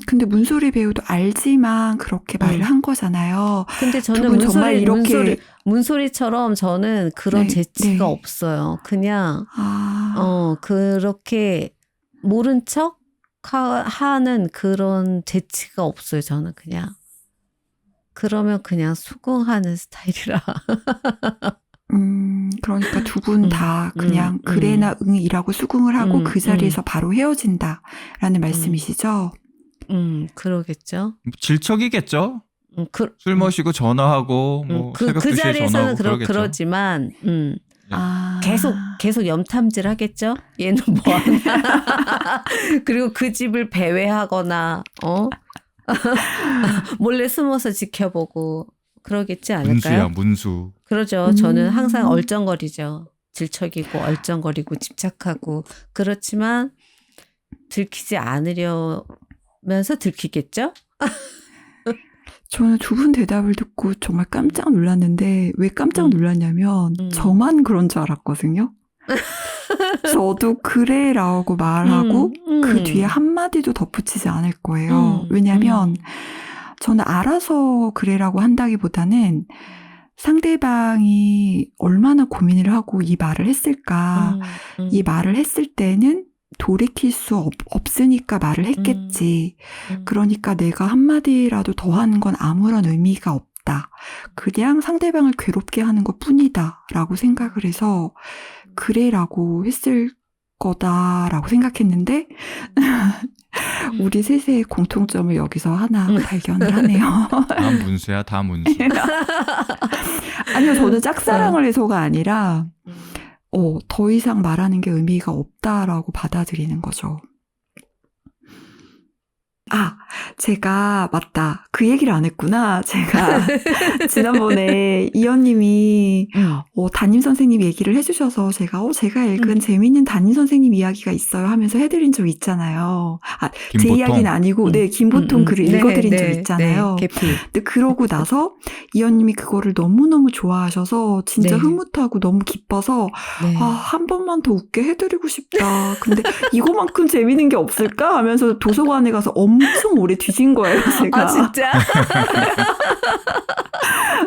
Speaker 1: 근데 문소리 배우도 알지만 그렇게 말을 한 거잖아요.
Speaker 3: 근데
Speaker 1: 두
Speaker 3: 저는
Speaker 1: 분 정말 이렇게
Speaker 3: 문소리처럼 저는 그런
Speaker 1: 네,
Speaker 3: 재치가
Speaker 1: 네.
Speaker 3: 없어요. 그냥
Speaker 1: 아,
Speaker 3: 그렇게 모른 척 하는 그런 재치가 없어요. 저는 그냥 그러면 그냥 수긍하는 스타일이라.
Speaker 1: 그러니까 두 분 다 그냥 그래나 응이라고 수긍을 하고 그 자리에서 바로 헤어진다라는 말씀이시죠?
Speaker 3: 그러겠죠.
Speaker 2: 질척이겠죠? 술 마시고 전화하고 뭐 새벽
Speaker 3: 그
Speaker 2: 2시에
Speaker 3: 자리에서는
Speaker 2: 전화하고
Speaker 3: 그러지만
Speaker 1: 아.
Speaker 3: 계속 염탐질 하겠죠? 얘는 뭐 하나? 그리고 그 집을 배회하거나 몰래 숨어서 지켜보고 그러겠지 않을까요?
Speaker 2: 문수야 문수.
Speaker 3: 그러죠. 저는 항상 얼쩡거리죠. 질척이고 얼쩡거리고 집착하고 그렇지만 들키지 않으려면서 들키겠죠?
Speaker 1: 저는 두 분 대답을 듣고 정말 깜짝 놀랐는데 왜 깜짝 놀랐냐면 저만 그런 줄 알았거든요. 저도 그래라고 말하고 그 뒤에 한마디도 덧붙이지 않을 거예요. 왜냐하면 저는 알아서 그래라고 한다기보다는 상대방이 얼마나 고민을 하고 이 말을 했을까. 이 말을 했을 때는 돌이킬 수 없으니까 말을 했겠지. 그러니까 내가 한마디라도 더 하는 건 아무런 의미가 없다. 그냥 상대방을 괴롭게 하는 것 뿐이다. 라고 생각을 해서 그래라고 했을 거다라고 생각했는데 우리 셋의 공통점을 여기서 하나 발견을 하네요.
Speaker 2: 다 문수야 다 문수.
Speaker 1: 아니요. 저는 짝사랑을 해서가 아니라 더 이상 말하는 게 의미가 없다라고 받아들이는 거죠. 아, 제가 맞다. 그 얘기를 안 했구나. 제가 지난번에 이현님이 담임 선생님 얘기를 해주셔서 제가 읽은 재미있는 담임 선생님 이야기가 있어요 하면서 해드린 적 있잖아요. 제
Speaker 2: 김보통.
Speaker 1: 이야기는 아니고 네 김보통 글을 읽어드린 적 있잖아요.
Speaker 3: 네, 개피.
Speaker 1: 근데 그러고 나서 이현님이 그거를 너무너무 좋아하셔서 진짜
Speaker 3: 네.
Speaker 1: 흐뭇하고 너무 기뻐서
Speaker 3: 네.
Speaker 1: 한 번만 더 웃게 해드리고 싶다. 근데 이거만큼 재밌는 게 없을까 하면서 도서관에 가서 엄청 오래 뒤진 거예요, 제가.
Speaker 3: 아, 진짜?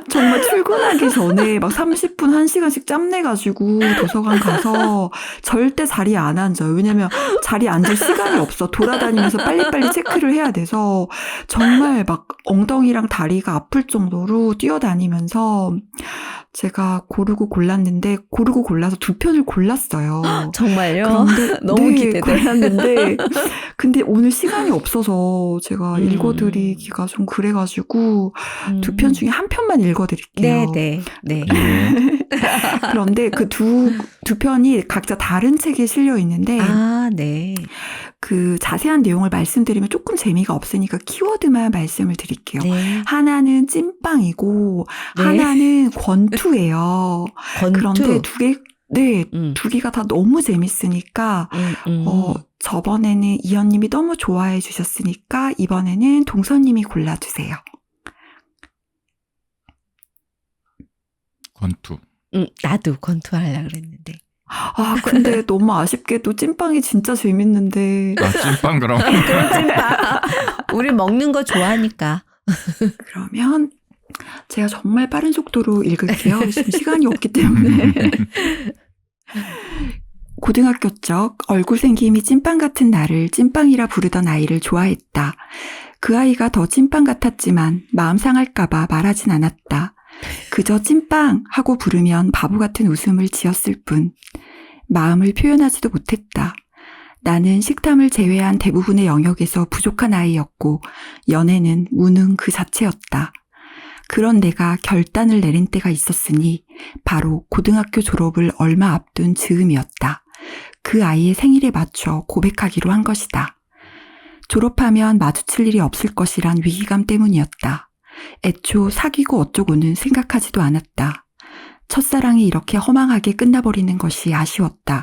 Speaker 1: 정말 출근하기 전에 막 30분, 1시간씩 짬내가지고 도서관 가서 절대 자리에 안 앉아요. 왜냐면 자리에 앉을 시간이 없어. 돌아다니면서 빨리빨리 체크를 해야 돼서 정말 막 엉덩이랑 다리가 아플 정도로 뛰어다니면서 제가 고르고 골랐는데 고르고 골라서 2편을 골랐어요.
Speaker 3: 정말요?
Speaker 1: 그런데
Speaker 3: 너무 기대돼.
Speaker 1: 골랐는데 근데 오늘 시간이 없어서 제가 읽어드리기가 좀 그래가지고 2편 중에 1편만 읽어드릴게요.
Speaker 3: 네.
Speaker 2: 예.
Speaker 1: 그런데 그 두 편이 각자 다른 책에 실려 있는데
Speaker 3: 아, 네.
Speaker 1: 그 자세한 내용을 말씀드리면 조금 재미가 없으니까 키워드만 말씀을 드릴게요.
Speaker 3: 네.
Speaker 1: 하나는 찐빵이고
Speaker 3: 네.
Speaker 1: 하나는 권투예요.
Speaker 3: 권투.
Speaker 1: 그런데 네,
Speaker 3: 음.
Speaker 1: 두 개가 다 너무 재밌으니까 저번에는 이현님이 너무 좋아해 주셨으니까 이번에는 동서님이 골라주세요.
Speaker 2: 권투.
Speaker 3: 나도 권투하려고 그랬는데.
Speaker 1: 아, 근데 너무 아쉽게도 찐빵이 진짜 재밌는데.
Speaker 2: 아, 찐빵 그럼.
Speaker 3: 그럼 찐빵. 우리 먹는 거 좋아하니까.
Speaker 1: 그러면 제가 정말 빠른 속도로 읽을게요. 지금 시간이 없기 때문에. 고등학교 적 얼굴 생김이 찐빵 같은 나를 찐빵이라 부르던 아이를 좋아했다. 그 아이가 더 찐빵 같았지만 마음 상할까봐 말하진 않았다. 그저 찐빵 하고 부르면 바보 같은 웃음을 지었을 뿐. 마음을 표현하지도 못했다. 나는 식탐을 제외한 대부분의 영역에서 부족한 아이였고 연애는 무능 그 자체였다. 그런 내가 결단을 내린 때가 있었으니 바로 고등학교 졸업을 얼마 앞둔 즈음이었다. 그 아이의 생일에 맞춰 고백하기로 한 것이다. 졸업하면 마주칠 일이 없을 것이란 위기감 때문이었다. 애초 사귀고 어쩌고는 생각하지도 않았다. 첫사랑이 이렇게 허망하게 끝나버리는 것이 아쉬웠다.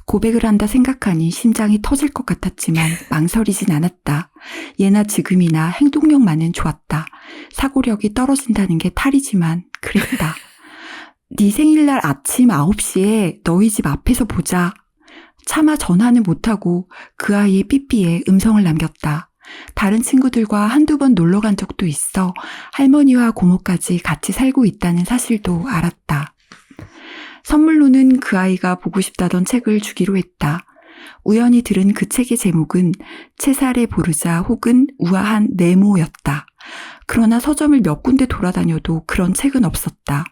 Speaker 1: 고백을 한다 생각하니 심장이 터질 것 같았지만 망설이진 않았다. 예나 지금이나 행동력만은 좋았다. 사고력이 떨어진다는 게 탈이지만 그랬다. 네 생일날 아침 9시에 너희 집 앞에서 보자. 차마 전화는 못하고 그 아이의 삐삐에 음성을 남겼다. 다른 친구들과 한두 번 놀러 간 적도 있어 할머니와 고모까지 같이 살고 있다는 사실도 알았다. 선물로는 그 아이가 보고 싶다던 책을 주기로 했다. 우연히 들은 그 책의 제목은 채살의 보르자 혹은 우아한 네모였다. 그러나 서점을 몇 군데 돌아다녀도 그런 책은 없었다.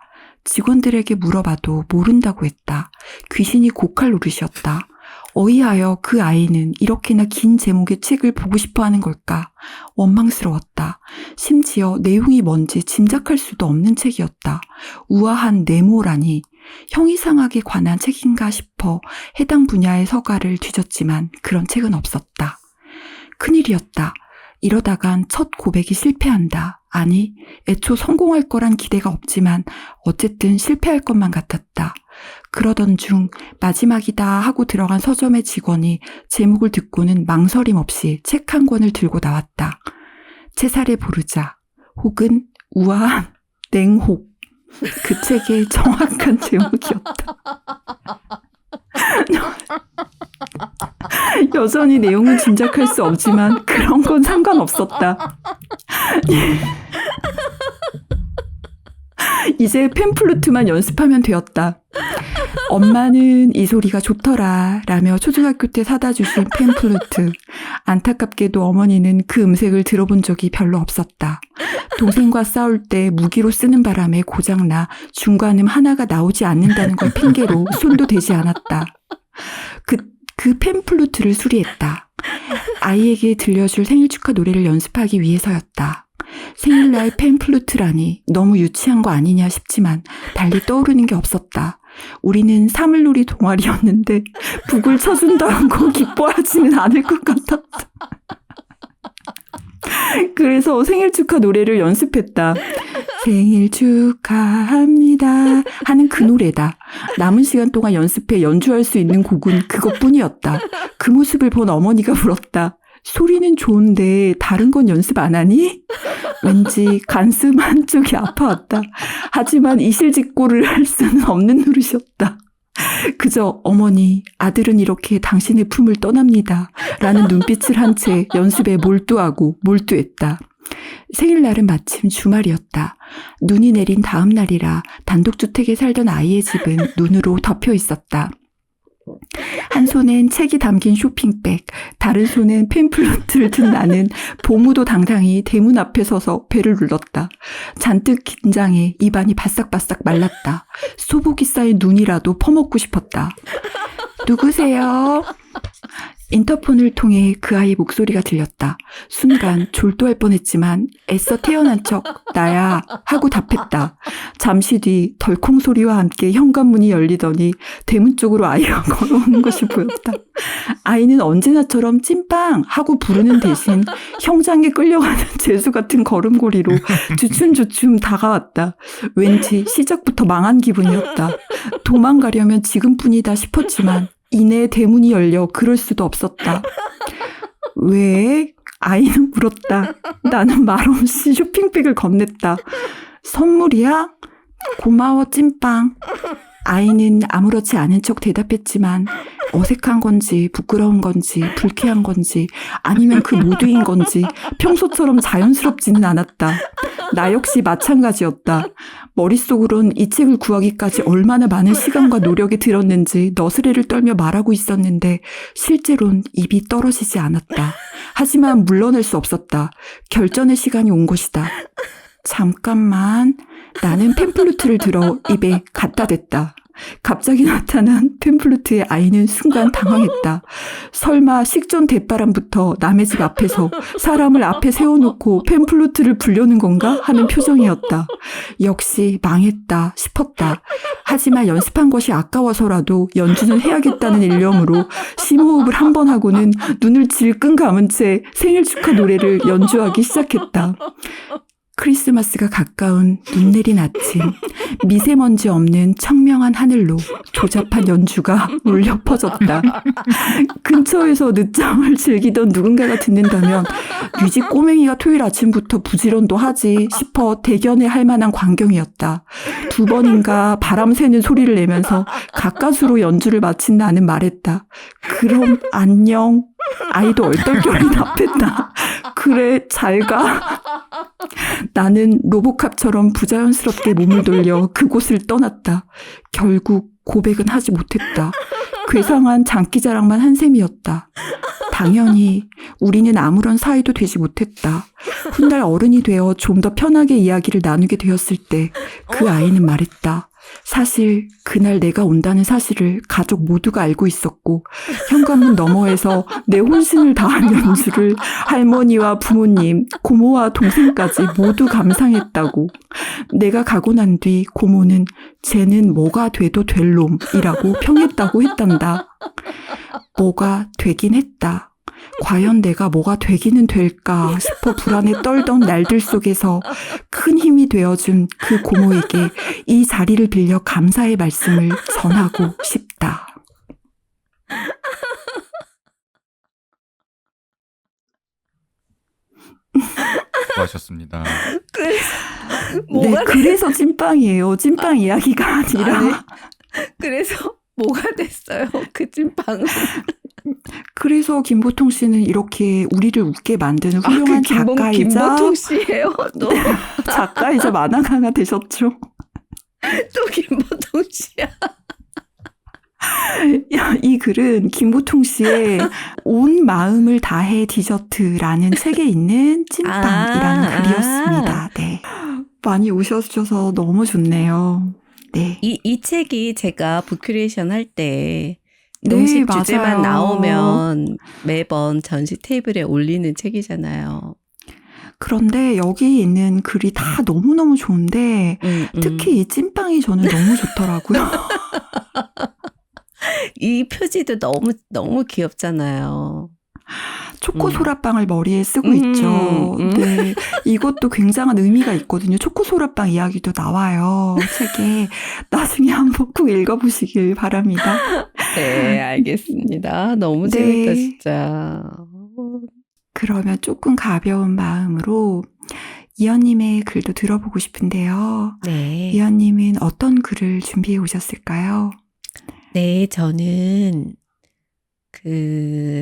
Speaker 1: 직원들에게 물어봐도 모른다고 했다. 귀신이 고칼 노릇이었다. 어이하여 그 아이는 이렇게나 긴 제목의 책을 보고 싶어하는 걸까? 원망스러웠다. 심지어 내용이 뭔지 짐작할 수도 없는 책이었다. 우아한 네모라니 형이상학에 관한 책인가 싶어 해당 분야의 서가를 뒤졌지만 그런 책은 없었다. 큰일이었다. 이러다간 첫 고백이 실패한다. 아니, 애초 성공할 거란 기대가 없지만 어쨌든 실패할 것만 같았다. 그러던 중 마지막이다 하고 들어간 서점의 직원이 제목을 듣고는 망설임 없이 책 한 권을 들고 나왔다. 채살의 보르자 혹은 우아한 냉혹. 그 책의 정확한 제목이었다. 여전히 내용은 짐작할 수 없지만 그런 건 상관없었다. 이제 팸플루트만 연습하면 되었다. 엄마는 이 소리가 좋더라 라며 초등학교 때 사다 주신 팸플루트. 안타깝게도 어머니는 그 음색을 들어본 적이 별로 없었다. 동생과 싸울 때 무기로 쓰는 바람에 고장나 중간음 하나가 나오지 않는다는 걸 핑계로 손도 대지 않았다. 그 팸플루트를 수리했다. 아이에게 들려줄 생일 축하 노래를 연습하기 위해서였다. 생일날 팸플루트라니 너무 유치한 거 아니냐 싶지만 달리 떠오르는 게 없었다. 우리는 사물놀이 동아리였는데 북을 쳐준다고 기뻐하지는 않을 것 같았다. 그래서 생일 축하 노래를 연습했다. 생일 축하합니다 하는 그 노래다. 남은 시간 동안 연습해 연주할 수 있는 곡은 그것뿐이었다. 그 모습을 본 어머니가 물었다. 소리는 좋은데 다른 건 연습 안 하니? 왠지 가슴 한쪽이 아파왔다. 하지만 이실직고를 할 수는 없는 노릇이었다. 그저 어머니, 아들은 이렇게 당신의 품을 떠납니다 라는 눈빛을 한 채 연습에 몰두하고 몰두했다. 생일날은 마침 주말이었다. 눈이 내린 다음 날이라 단독주택에 살던 아이의 집은 눈으로 덮여 있었다. 한 손엔 책이 담긴 쇼핑백, 다른 손엔 팸플루트를 든 나는 보무도 당당히 대문 앞에 서서 배를 눌렀다. 잔뜩 긴장해 입안이 바싹바싹 말랐다. 소복이 쌓인 눈이라도 퍼먹고 싶었다. 누구세요? 인터폰을 통해 그 아이 목소리가 들렸다. 순간 졸도할 뻔했지만 애써 태어난 척 나야 하고 답했다. 잠시 뒤 덜컹 소리와 함께 현관문이 열리더니 대문 쪽으로 아이가 걸어오는 것이 보였다. 아이는 언제나처럼 찐빵 하고 부르는 대신 형장에 끌려가는 재수 같은 걸음걸이로 주춤주춤 다가왔다. 왠지 시작부터 망한 기분이었다. 도망가려면 지금뿐이다 싶었지만 이내 대문이 열려 그럴 수도 없었다. 왜? 아이는 물었다. 나는 말없이 쇼핑백을 건넸다. 선물이야? 고마워 찐빵. 아이는 아무렇지 않은 척 대답했지만 어색한 건지 부끄러운 건지 불쾌한 건지 아니면 그 모두인 건지 평소처럼 자연스럽지는 않았다. 나 역시 마찬가지였다. 머릿속으론 이 책을 구하기까지 얼마나 많은 시간과 노력이 들었는지 너스레를 떨며 말하고 있었는데 실제론 입이 떨어지지 않았다. 하지만 물러날 수 없었다. 결전의 시간이 온 것이다. 잠깐만. 나는 팸플루트를 들어 입에 갖다 댔다. 갑자기 나타난 팸플루트의 아이는 순간 당황했다. 설마 식전 대바람부터 남의 집 앞에서 사람을 앞에 세워놓고 팸플루트를 불려는 건가 하는 표정이었다. 역시 망했다 싶었다. 하지만 연습한 것이 아까워서라도 연주는 해야겠다는 일념으로 심호흡을 한 번 하고는 눈을 질끈 감은 채 생일 축하 노래를 연주하기 시작했다. 크리스마스가 가까운 눈 내린 아침, 미세먼지 없는 청명한 하늘로 조잡한 연주가 울려 퍼졌다. 근처에서 늦잠을 즐기던 누군가가 듣는다면 유지 꼬맹이가 토요일 아침부터 부지런도 하지 싶어 대견해 할 만한 광경이었다. 2번인가 바람 새는 소리를 내면서 가까스로 연주를 마친 나는 말했다. 그럼 안녕. 아이도 얼떨결에 답했다. 그래, 잘 가. 나는 로보캅처럼 부자연스럽게 몸을 돌려 그곳을 떠났다. 결국 고백은 하지 못했다. 괴상한 장기자랑만 한 셈이었다. 당연히 우리는 아무런 사이도 되지 못했다. 훗날 어른이 되어 좀 더 편하게 이야기를 나누게 되었을 때 그 아이는 말했다. 사실 그날 내가 온다는 사실을 가족 모두가 알고 있었고 현관문 너머에서 내 혼신을 다한 연주를 할머니와 부모님, 고모와 동생까지 모두 감상했다고. 내가 가고 난 뒤 고모는 쟤는 뭐가 돼도 될 놈이라고 평했다고 했단다. 뭐가 되긴 했다. 과연 내가 뭐가 되기는 될까 싶어 불안에 떨던 날들 속에서 큰 힘이 되어준 그 고모에게 이 자리를 빌려 감사의 말씀을 전하고 싶다.
Speaker 2: 수고하셨습니다.
Speaker 1: 그래서 찐빵이에요. 찐빵 이야기가 아니라.
Speaker 3: 그래서 뭐가 됐어요? 그 찐빵은.
Speaker 1: 그래서 김보통 씨는 이렇게 우리를 웃게 만드는 훌륭한 작가이자
Speaker 3: 김보통 씨예요. 또
Speaker 1: 작가이자 만화가가 되셨죠.
Speaker 3: 또 김보통 씨야.
Speaker 1: 이 글은 김보통 씨의 온 마음을 다해 디저트라는 책에 있는 찐빵이라는 글이었습니다. 네. 많이 오셔주셔서 너무 좋네요. 네.
Speaker 3: 이 책이 제가 북큐레이션 할 때 농식
Speaker 1: 네,
Speaker 3: 주제만
Speaker 1: 맞아요.
Speaker 3: 나오면 매번 전시 테이블에 올리는 책이잖아요.
Speaker 1: 그런데 여기 있는 글이 다 너무너무 좋은데 특히 이 찐빵이 저는 너무 좋더라고요.
Speaker 3: 이 표지도 너무 귀엽잖아요.
Speaker 1: 초코 소라빵을 머리에 쓰고 있죠. 네, 이것도 굉장한 의미가 있거든요. 초코 소라빵 이야기도 나와요. 책에. 나중에 한번 꼭 읽어보시길 바랍니다.
Speaker 3: 네, 알겠습니다. 너무 재밌다, 진짜.
Speaker 1: 그러면 조금 가벼운 마음으로 이현님의 글도 들어보고 싶은데요.
Speaker 3: 네.
Speaker 1: 이현님은 어떤 글을 준비해 오셨을까요?
Speaker 3: 네, 저는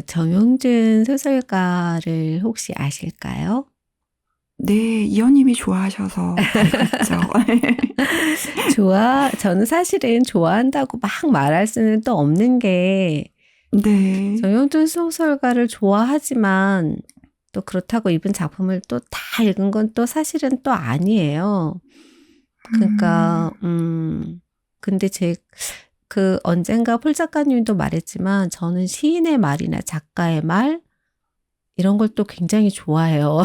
Speaker 3: 정용준 소설가를 혹시 아실까요?
Speaker 1: 네, 이현님이 좋아하셔서 알겠죠.
Speaker 3: 저는 사실은 좋아한다고 막 말할 수는 또 없는 게,
Speaker 1: 네.
Speaker 3: 정용준 소설가를 좋아하지만 또 그렇다고 이분 작품을 또 다 읽은 건 또 사실은 또 아니에요. 그러니까, 근데 언젠가 폴 작가님도 말했지만 저는 시인의 말이나 작가의 말 이런 걸 또 굉장히 좋아해요.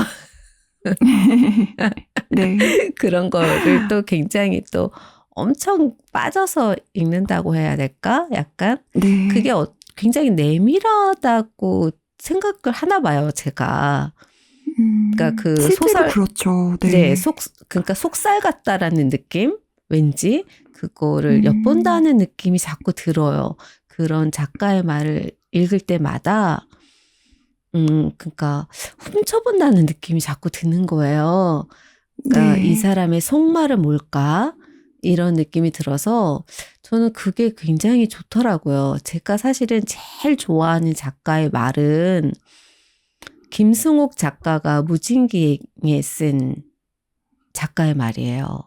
Speaker 1: 네.
Speaker 3: 그런 거를 또 굉장히 또 엄청 빠져서 읽는다고 해야 될까? 약간
Speaker 1: 네.
Speaker 3: 그게 굉장히 내밀하다고 생각을 하나 봐요, 제가. 그러니까 그
Speaker 1: 실제로
Speaker 3: 소설,
Speaker 1: 그렇죠. 네.
Speaker 3: 네, 그러니까 속살 같다라는 느낌? 왠지 그거를 엿본다는 느낌이 자꾸 들어요. 그런 작가의 말을 읽을 때마다, 그러니까 훔쳐본다는 느낌이 자꾸 드는 거예요. 그러니까
Speaker 1: 네.
Speaker 3: 이 사람의 속말은 뭘까? 이런 느낌이 들어서 저는 그게 굉장히 좋더라고요. 제가 사실은 제일 좋아하는 작가의 말은 김승옥 작가가 무진기에 쓴 작가의 말이에요.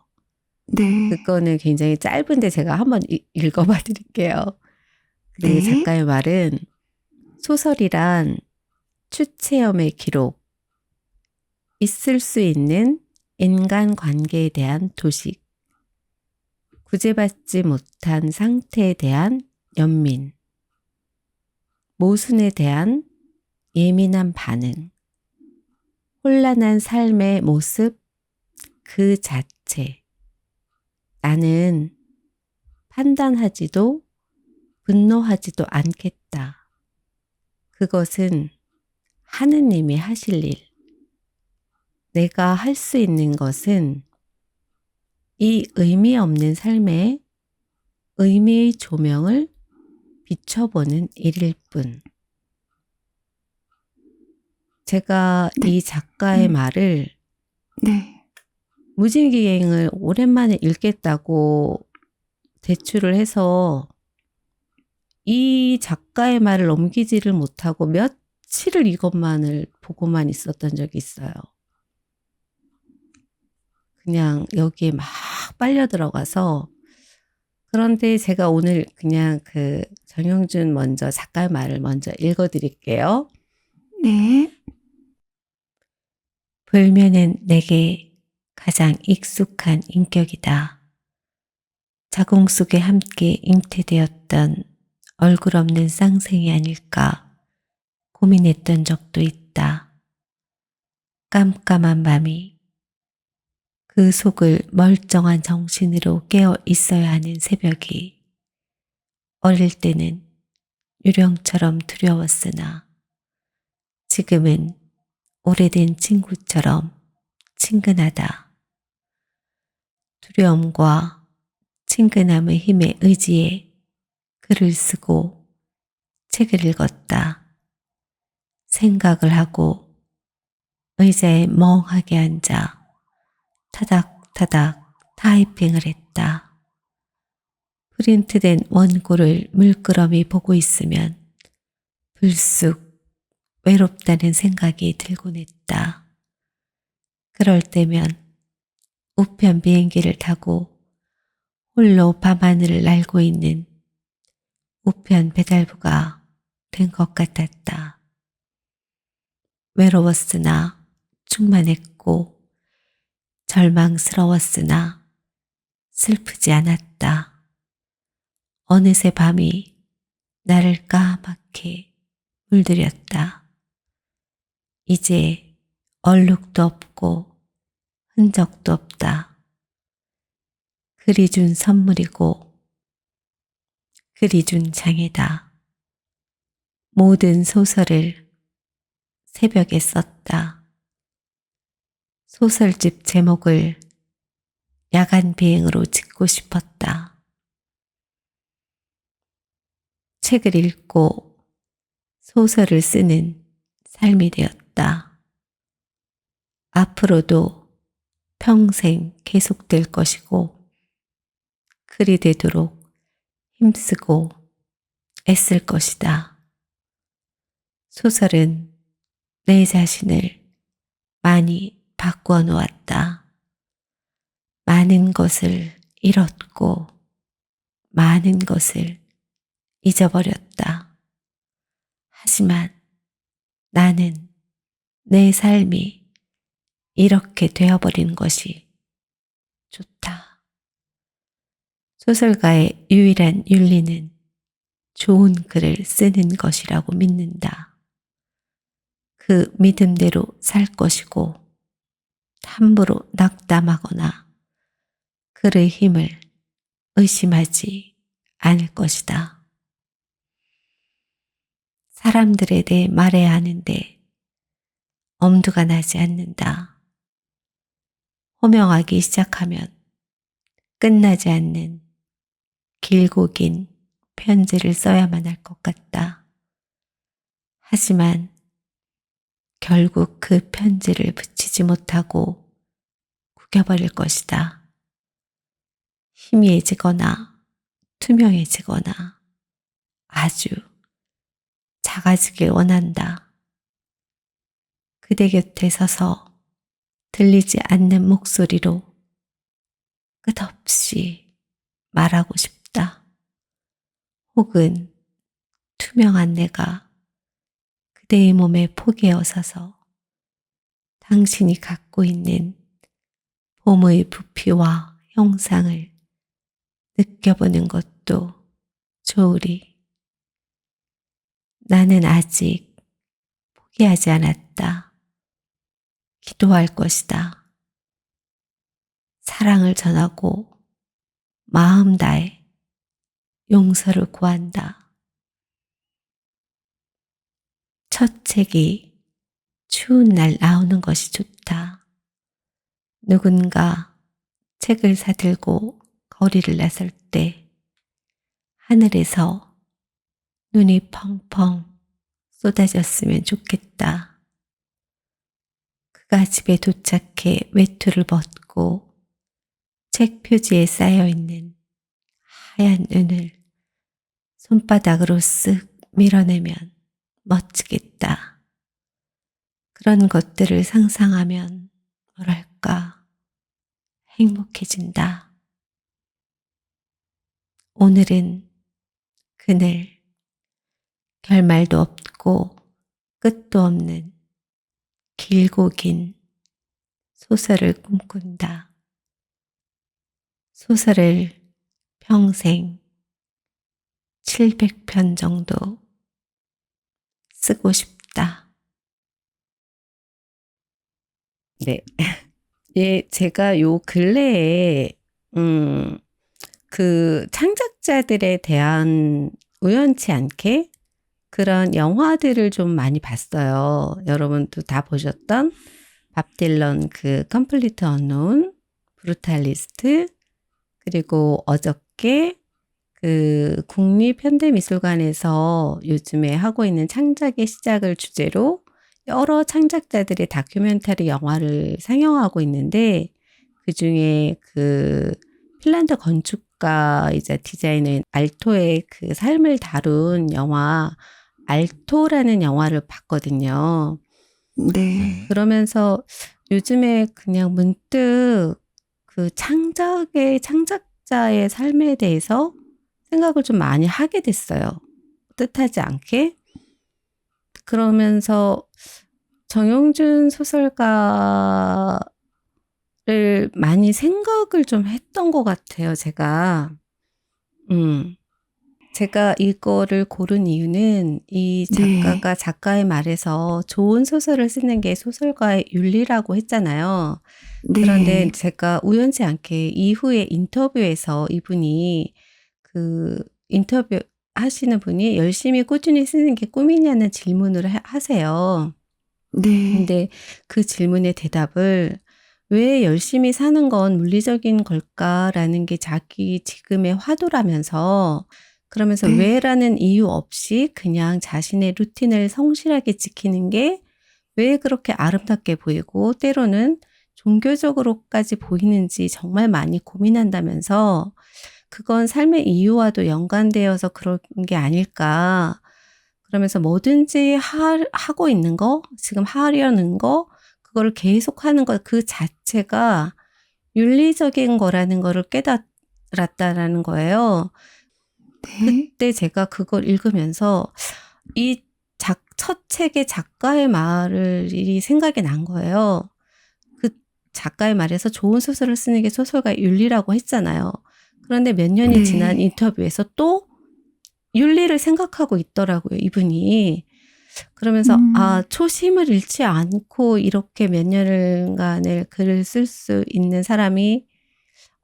Speaker 1: 네.
Speaker 3: 그거는 굉장히 짧은데 제가 한번 읽어봐 드릴게요. 그
Speaker 1: 네.
Speaker 3: 작가의 말은 소설이란 추체험의 기록, 있을 수 있는 인간관계에 대한 도식, 구제받지 못한 상태에 대한 연민, 모순에 대한 예민한 반응, 혼란한 삶의 모습 그 자체. 나는 판단하지도 분노하지도 않겠다. 그것은 하느님이 하실 일. 내가 할 수 있는 것은 이 의미 없는 삶에 의미의 조명을 비춰보는 일일 뿐. 제가
Speaker 1: 네.
Speaker 3: 이 작가의 말을
Speaker 1: 네.
Speaker 3: 무진기행을 오랜만에 읽겠다고 제출을 해서 이 작가의 말을 넘기지를 못하고 며칠을 이것만을 보고만 있었던 적이 있어요. 그냥 여기에 막 빨려 들어가서. 그런데 제가 오늘 그냥 그 정영준 먼저 작가의 말을 먼저 읽어드릴게요.
Speaker 1: 네.
Speaker 3: 불면은 내게 가장 익숙한 인격이다. 자궁 속에 함께 잉태되었던 얼굴 없는 쌍생이 아닐까 고민했던 적도 있다. 깜깜한 밤이 그 속을 멀쩡한 정신으로 깨어 있어야 하는 새벽이 어릴 때는 유령처럼 두려웠으나 지금은 오래된 친구처럼 친근하다. 두려움과 친근함의 힘에 의지해 글을 쓰고 책을 읽었다. 생각을 하고 의자에 멍하게 앉아 타닥타닥 타이핑을 했다. 프린트된 원고를 물끄러미 보고 있으면 불쑥 외롭다는 생각이 들곤 했다. 그럴 때면 우편 비행기를 타고 홀로 밤하늘을 날고 있는 우편 배달부가 된 것 같았다. 외로웠으나 충만했고 절망스러웠으나 슬프지 않았다. 어느새 밤이 나를 까맣게 물들였다. 이제 얼룩도 없고 흔적도 없다. 글이 준 선물이고 글이 준 장애다. 모든 소설을 새벽에 썼다. 소설집 제목을 야간 비행으로 짓고 싶었다. 책을 읽고 소설을 쓰는 삶이 되었다. 앞으로도 평생 계속될 것이고 글이 되도록 힘쓰고 애쓸 것이다. 소설은 내 자신을 많이 바꾸어 놓았다. 많은 것을 잃었고 많은 것을 잊어버렸다. 하지만 나는 내 삶이 이렇게 되어버린 것이 좋다. 소설가의 유일한 윤리는 좋은 글을 쓰는 것이라고 믿는다. 그 믿음대로 살 것이고 함부로 낙담하거나 글의 힘을 의심하지 않을 것이다. 사람들에 대해 말해야 하는데 엄두가 나지 않는다. 호명하기 시작하면 끝나지 않는 길고 긴 편지를 써야만 할 것 같다. 하지만 결국 그 편지를 붙이지 못하고 구겨버릴 것이다. 희미해지거나 투명해지거나 아주 작아지길 원한다. 그대 곁에 서서 들리지 않는 목소리로 끝없이 말하고 싶다. 혹은 투명한 내가 그대의 몸에 포개어 서서 당신이 갖고 있는 봄의 부피와 형상을 느껴보는 것도 좋으리. 나는 아직 포기하지 않았다. 기도할 것이다. 사랑을 전하고 마음 다해 용서를 구한다. 첫 책이 추운 날 나오는 것이 좋다. 누군가 책을 사들고 거리를 나설 때 하늘에서 눈이 펑펑 쏟아졌으면 좋겠다. 그가 집에 도착해 외투를 벗고 책 표지에 쌓여있는 하얀 눈을 손바닥으로 쓱 밀어내면 멋지겠다. 그런 것들을 상상하면 뭐랄까 행복해진다. 오늘은 그늘 결말도 없고 끝도 없는 길고 긴 소설을 꿈꾼다. 소설을 평생 700편 정도 쓰고 싶다. 네. 예, 제가 요 근래에, 그 창작자들에 대한 우연치 않게 그런 영화들을 좀 많이 봤어요. 여러분도 다 보셨던 밥 딜런 그 컴플리트 언노운, 브루탈리스트, 그리고 어저께 그 국립현대미술관에서 요즘에 하고 있는 창작의 시작을 주제로 여러 창작자들의 다큐멘터리 영화를 상영하고 있는데 그중에 그 핀란드 건축가이자 디자이너인 알토의 그 삶을 다룬 영화 알토라는 영화를 봤거든요.
Speaker 1: 네.
Speaker 3: 그러면서 요즘에 그냥 문득 그 창작자의 삶에 대해서 생각을 좀 많이 하게 됐어요. 뜻하지 않게. 그러면서 정영준 소설가를 많이 생각을 좀 했던 것 같아요, 제가. 제가 이거를 고른 이유는 이 작가가 작가의 말에서 좋은 소설을 쓰는 게 소설가의 윤리라고 했잖아요. 그런데
Speaker 1: 네.
Speaker 3: 제가 우연치 않게 이후에 인터뷰에서 이분이 그 인터뷰 하시는 분이 열심히 꾸준히 쓰는 게 꿈이냐는 질문을 하세요.
Speaker 1: 네.
Speaker 3: 근데 그 질문의 대답을 왜 열심히 사는 건 물리적인 걸까라는 게 자기 지금의 화두라면서 그러면서
Speaker 1: 네.
Speaker 3: 왜라는 이유 없이 그냥 자신의 루틴을 성실하게 지키는 게 왜 그렇게 아름답게 보이고 때로는 종교적으로까지 보이는지 정말 많이 고민한다면서 그건 삶의 이유와도 연관되어서 그런 게 아닐까. 그러면서 뭐든지 하고 있는 거, 지금 하려는 거, 그거를 계속하는 것 그 자체가 윤리적인 거라는 거를 깨달았다라는 거예요.
Speaker 1: 네.
Speaker 3: 그때 제가 그걸 읽으면서 이 첫 책의 작가의 말이 생각이 난 거예요. 그 작가의 말에서 좋은 소설을 쓰는 게 소설가의 윤리라고 했잖아요. 그런데 몇 년이
Speaker 1: 네.
Speaker 3: 지난 인터뷰에서 또 윤리를 생각하고 있더라고요, 이분이. 그러면서 초심을 잃지 않고 이렇게 몇 년간을 글을 쓸 수 있는 사람이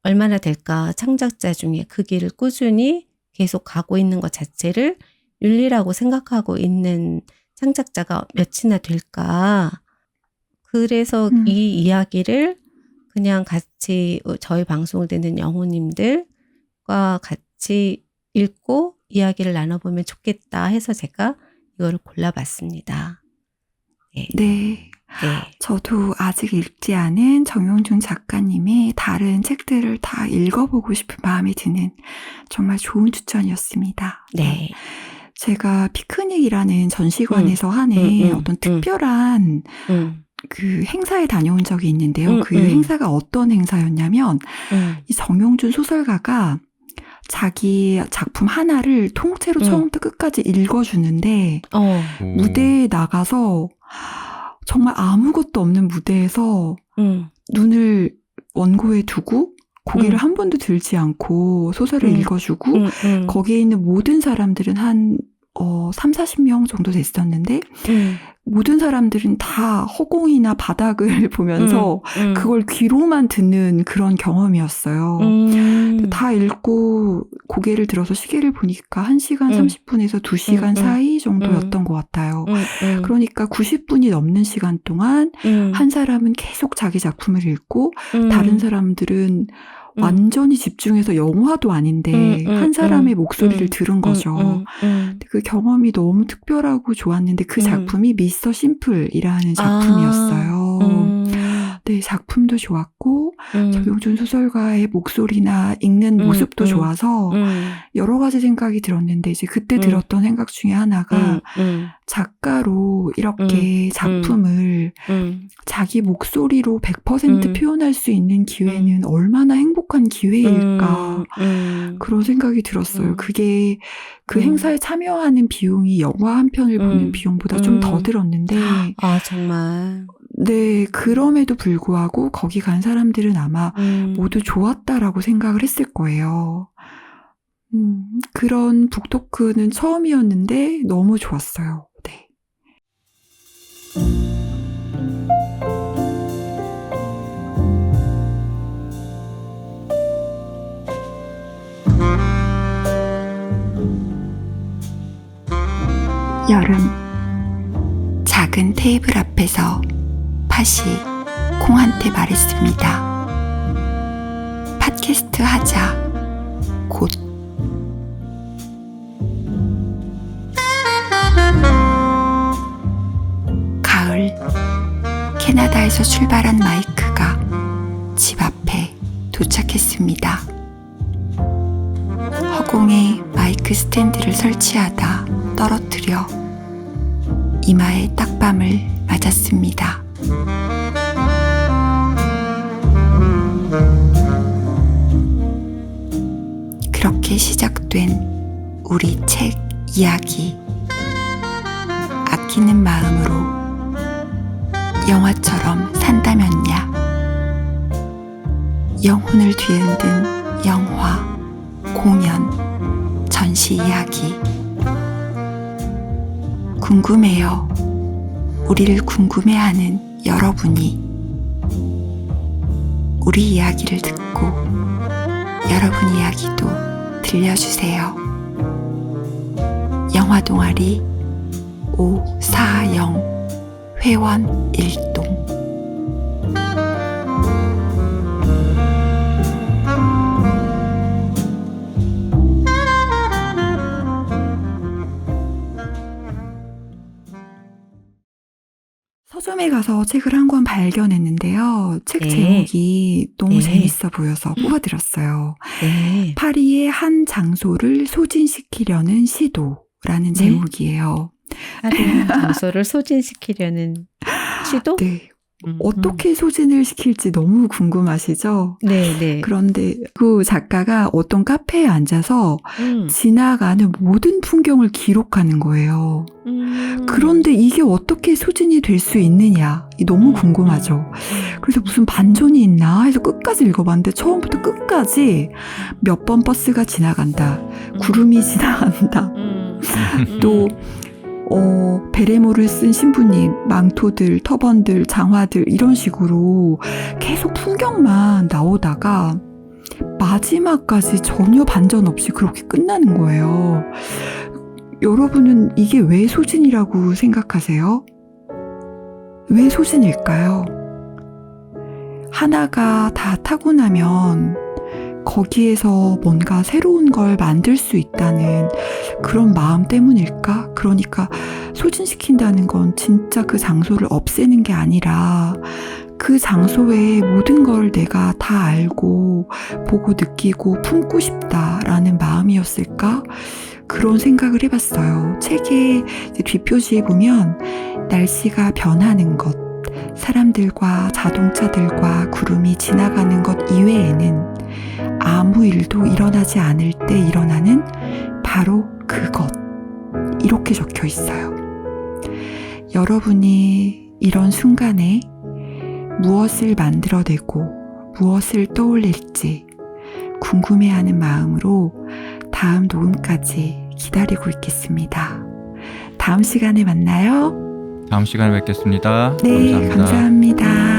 Speaker 3: 얼마나 될까. 창작자 중에 그 길을 꾸준히 계속 가고 있는 것 자체를 윤리라고 생각하고 있는 창작자가 몇이나 될까. 그래서 이 이야기를 그냥 같이 저희 방송을 듣는 영호님들과 같이 읽고 이야기를 나눠보면 좋겠다 해서 제가 이거를 골라봤습니다. 네.
Speaker 1: 네. 저도 아직 읽지 않은 정용준 작가님의 다른 책들을 다 읽어보고 싶은 마음이 드는 정말 좋은 추천이었습니다.
Speaker 3: 네.
Speaker 1: 제가 피크닉이라는 전시관에서 하는 어떤 특별한 그 행사에 다녀온 적이 있는데요. 그 행사가 어떤 행사였냐면 이 정용준 소설가가 자기 작품 하나를 통째로 처음부터 끝까지 읽어주는데 무대에 나가서 정말 아무것도 없는 무대에서 눈을 원고에 두고 고개를 한 번도 들지 않고 소설을 읽어주고 거기에 있는 모든 사람들은 한 30-40명 정도 됐었는데 모든 사람들은 다 허공이나 바닥을 보면서 그걸 귀로만 듣는 그런 경험이었어요. 다 읽고 고개를 들어서 시계를 보니까 1시간 30분에서 2시간 사이 정도였던 것 같아요. 그러니까 90분이 넘는 시간 동안 한 사람은 계속 자기 작품을 읽고 다른 사람들은 완전히 집중해서 영화도 아닌데 한 사람의 목소리를 들은 거죠. 그 경험이 너무 특별하고 좋았는데 그 작품이 미스터 심플이라는 작품이었어요. 네, 작품도 좋았고 정용준 소설가의 목소리나 읽는 모습도 좋아서 여러 가지 생각이 들었는데 이제 그때 들었던 생각 중에 하나가 작가로 이렇게 작품을 자기 목소리로 100% 표현할 수 있는 기회는 얼마나 행복한 기회일까 그런 생각이 들었어요. 그게 그 행사에 참여하는 비용이 영화 한 편을 보는 비용보다 좀 더 들었는데
Speaker 3: 아 정말
Speaker 1: 네, 그럼에도 불구하고 거기 간 사람들은 아마 모두 좋았다라고 생각을 했을 거예요. 그런 북토크는 처음이었는데 너무 좋았어요. 네. 여름 작은 테이블 앞에서 팥이 콩한테 말했습니다. 팟캐스트 하자. 곧. 가을 캐나다에서 출발한 마이크가 집 앞에 도착했습니다. 허공에 마이크 스탠드를 설치하다 떨어뜨려 이마에 딱밤을 맞았습니다. 그렇게 시작된 우리 책 이야기. 아끼는 마음으로 영화처럼 산다면야. 영혼을 뒤흔든 영화, 공연, 전시 이야기. 궁금해요. 우리를 궁금해하는 여러분이 우리 이야기를 듣고 여러분 이야기도 들려주세요. 영화 동아리 540 회원 1동. 서점에 가서 책을 한 권 발견했는데요. 책
Speaker 3: 네.
Speaker 1: 제목이 너무
Speaker 3: 네.
Speaker 1: 재밌어 보여서 뽑아드렸어요.
Speaker 3: 네.
Speaker 1: 파리의 한 장소를 소진시키려는 시도라는 제목이에요.
Speaker 3: 다른 장소를 소진시키려는 시도?
Speaker 1: 네. 어떻게 소진을 시킬지 너무 궁금하시죠?
Speaker 3: 네.
Speaker 1: 그런데 그 작가가 어떤 카페에 앉아서 지나가는 모든 풍경을 기록하는 거예요. 그런데 이게 어떻게 소진이 될 수 있느냐? 너무 궁금하죠. 그래서 무슨 반전이 있나 해서 끝까지 읽어봤는데 처음부터 끝까지 몇 번 버스가 지나간다. 구름이 지나간다. 또 베레모를 쓴 신부님, 망토들, 터번들, 장화들 이런 식으로 계속 풍경만 나오다가 마지막까지 전혀 반전 없이 그렇게 끝나는 거예요. 여러분은 이게 왜 소진이라고 생각하세요? 왜 소진일까요? 하나가 다 타고나면 거기에서 뭔가 새로운 걸 만들 수 있다는 그런 마음 때문일까? 그러니까 소진시킨다는 건 진짜 그 장소를 없애는 게 아니라 그 장소의 모든 걸 내가 다 알고 보고 느끼고 품고 싶다라는 마음이었을까? 그런 생각을 해봤어요. 책의 뒷표지에 보면 날씨가 변하는 것, 사람들과 자동차들과 구름이 지나가는 것 이외에는 아무 일도 일어나지 않을 때 일어나는 바로 그것, 이렇게 적혀 있어요. 여러분이 이런 순간에 무엇을 만들어내고 무엇을 떠올릴지 궁금해하는 마음으로 다음 녹음까지 기다리고 있겠습니다. 다음 시간에 만나요.
Speaker 2: 다음 시간에 뵙겠습니다.
Speaker 1: 네, 감사합니다.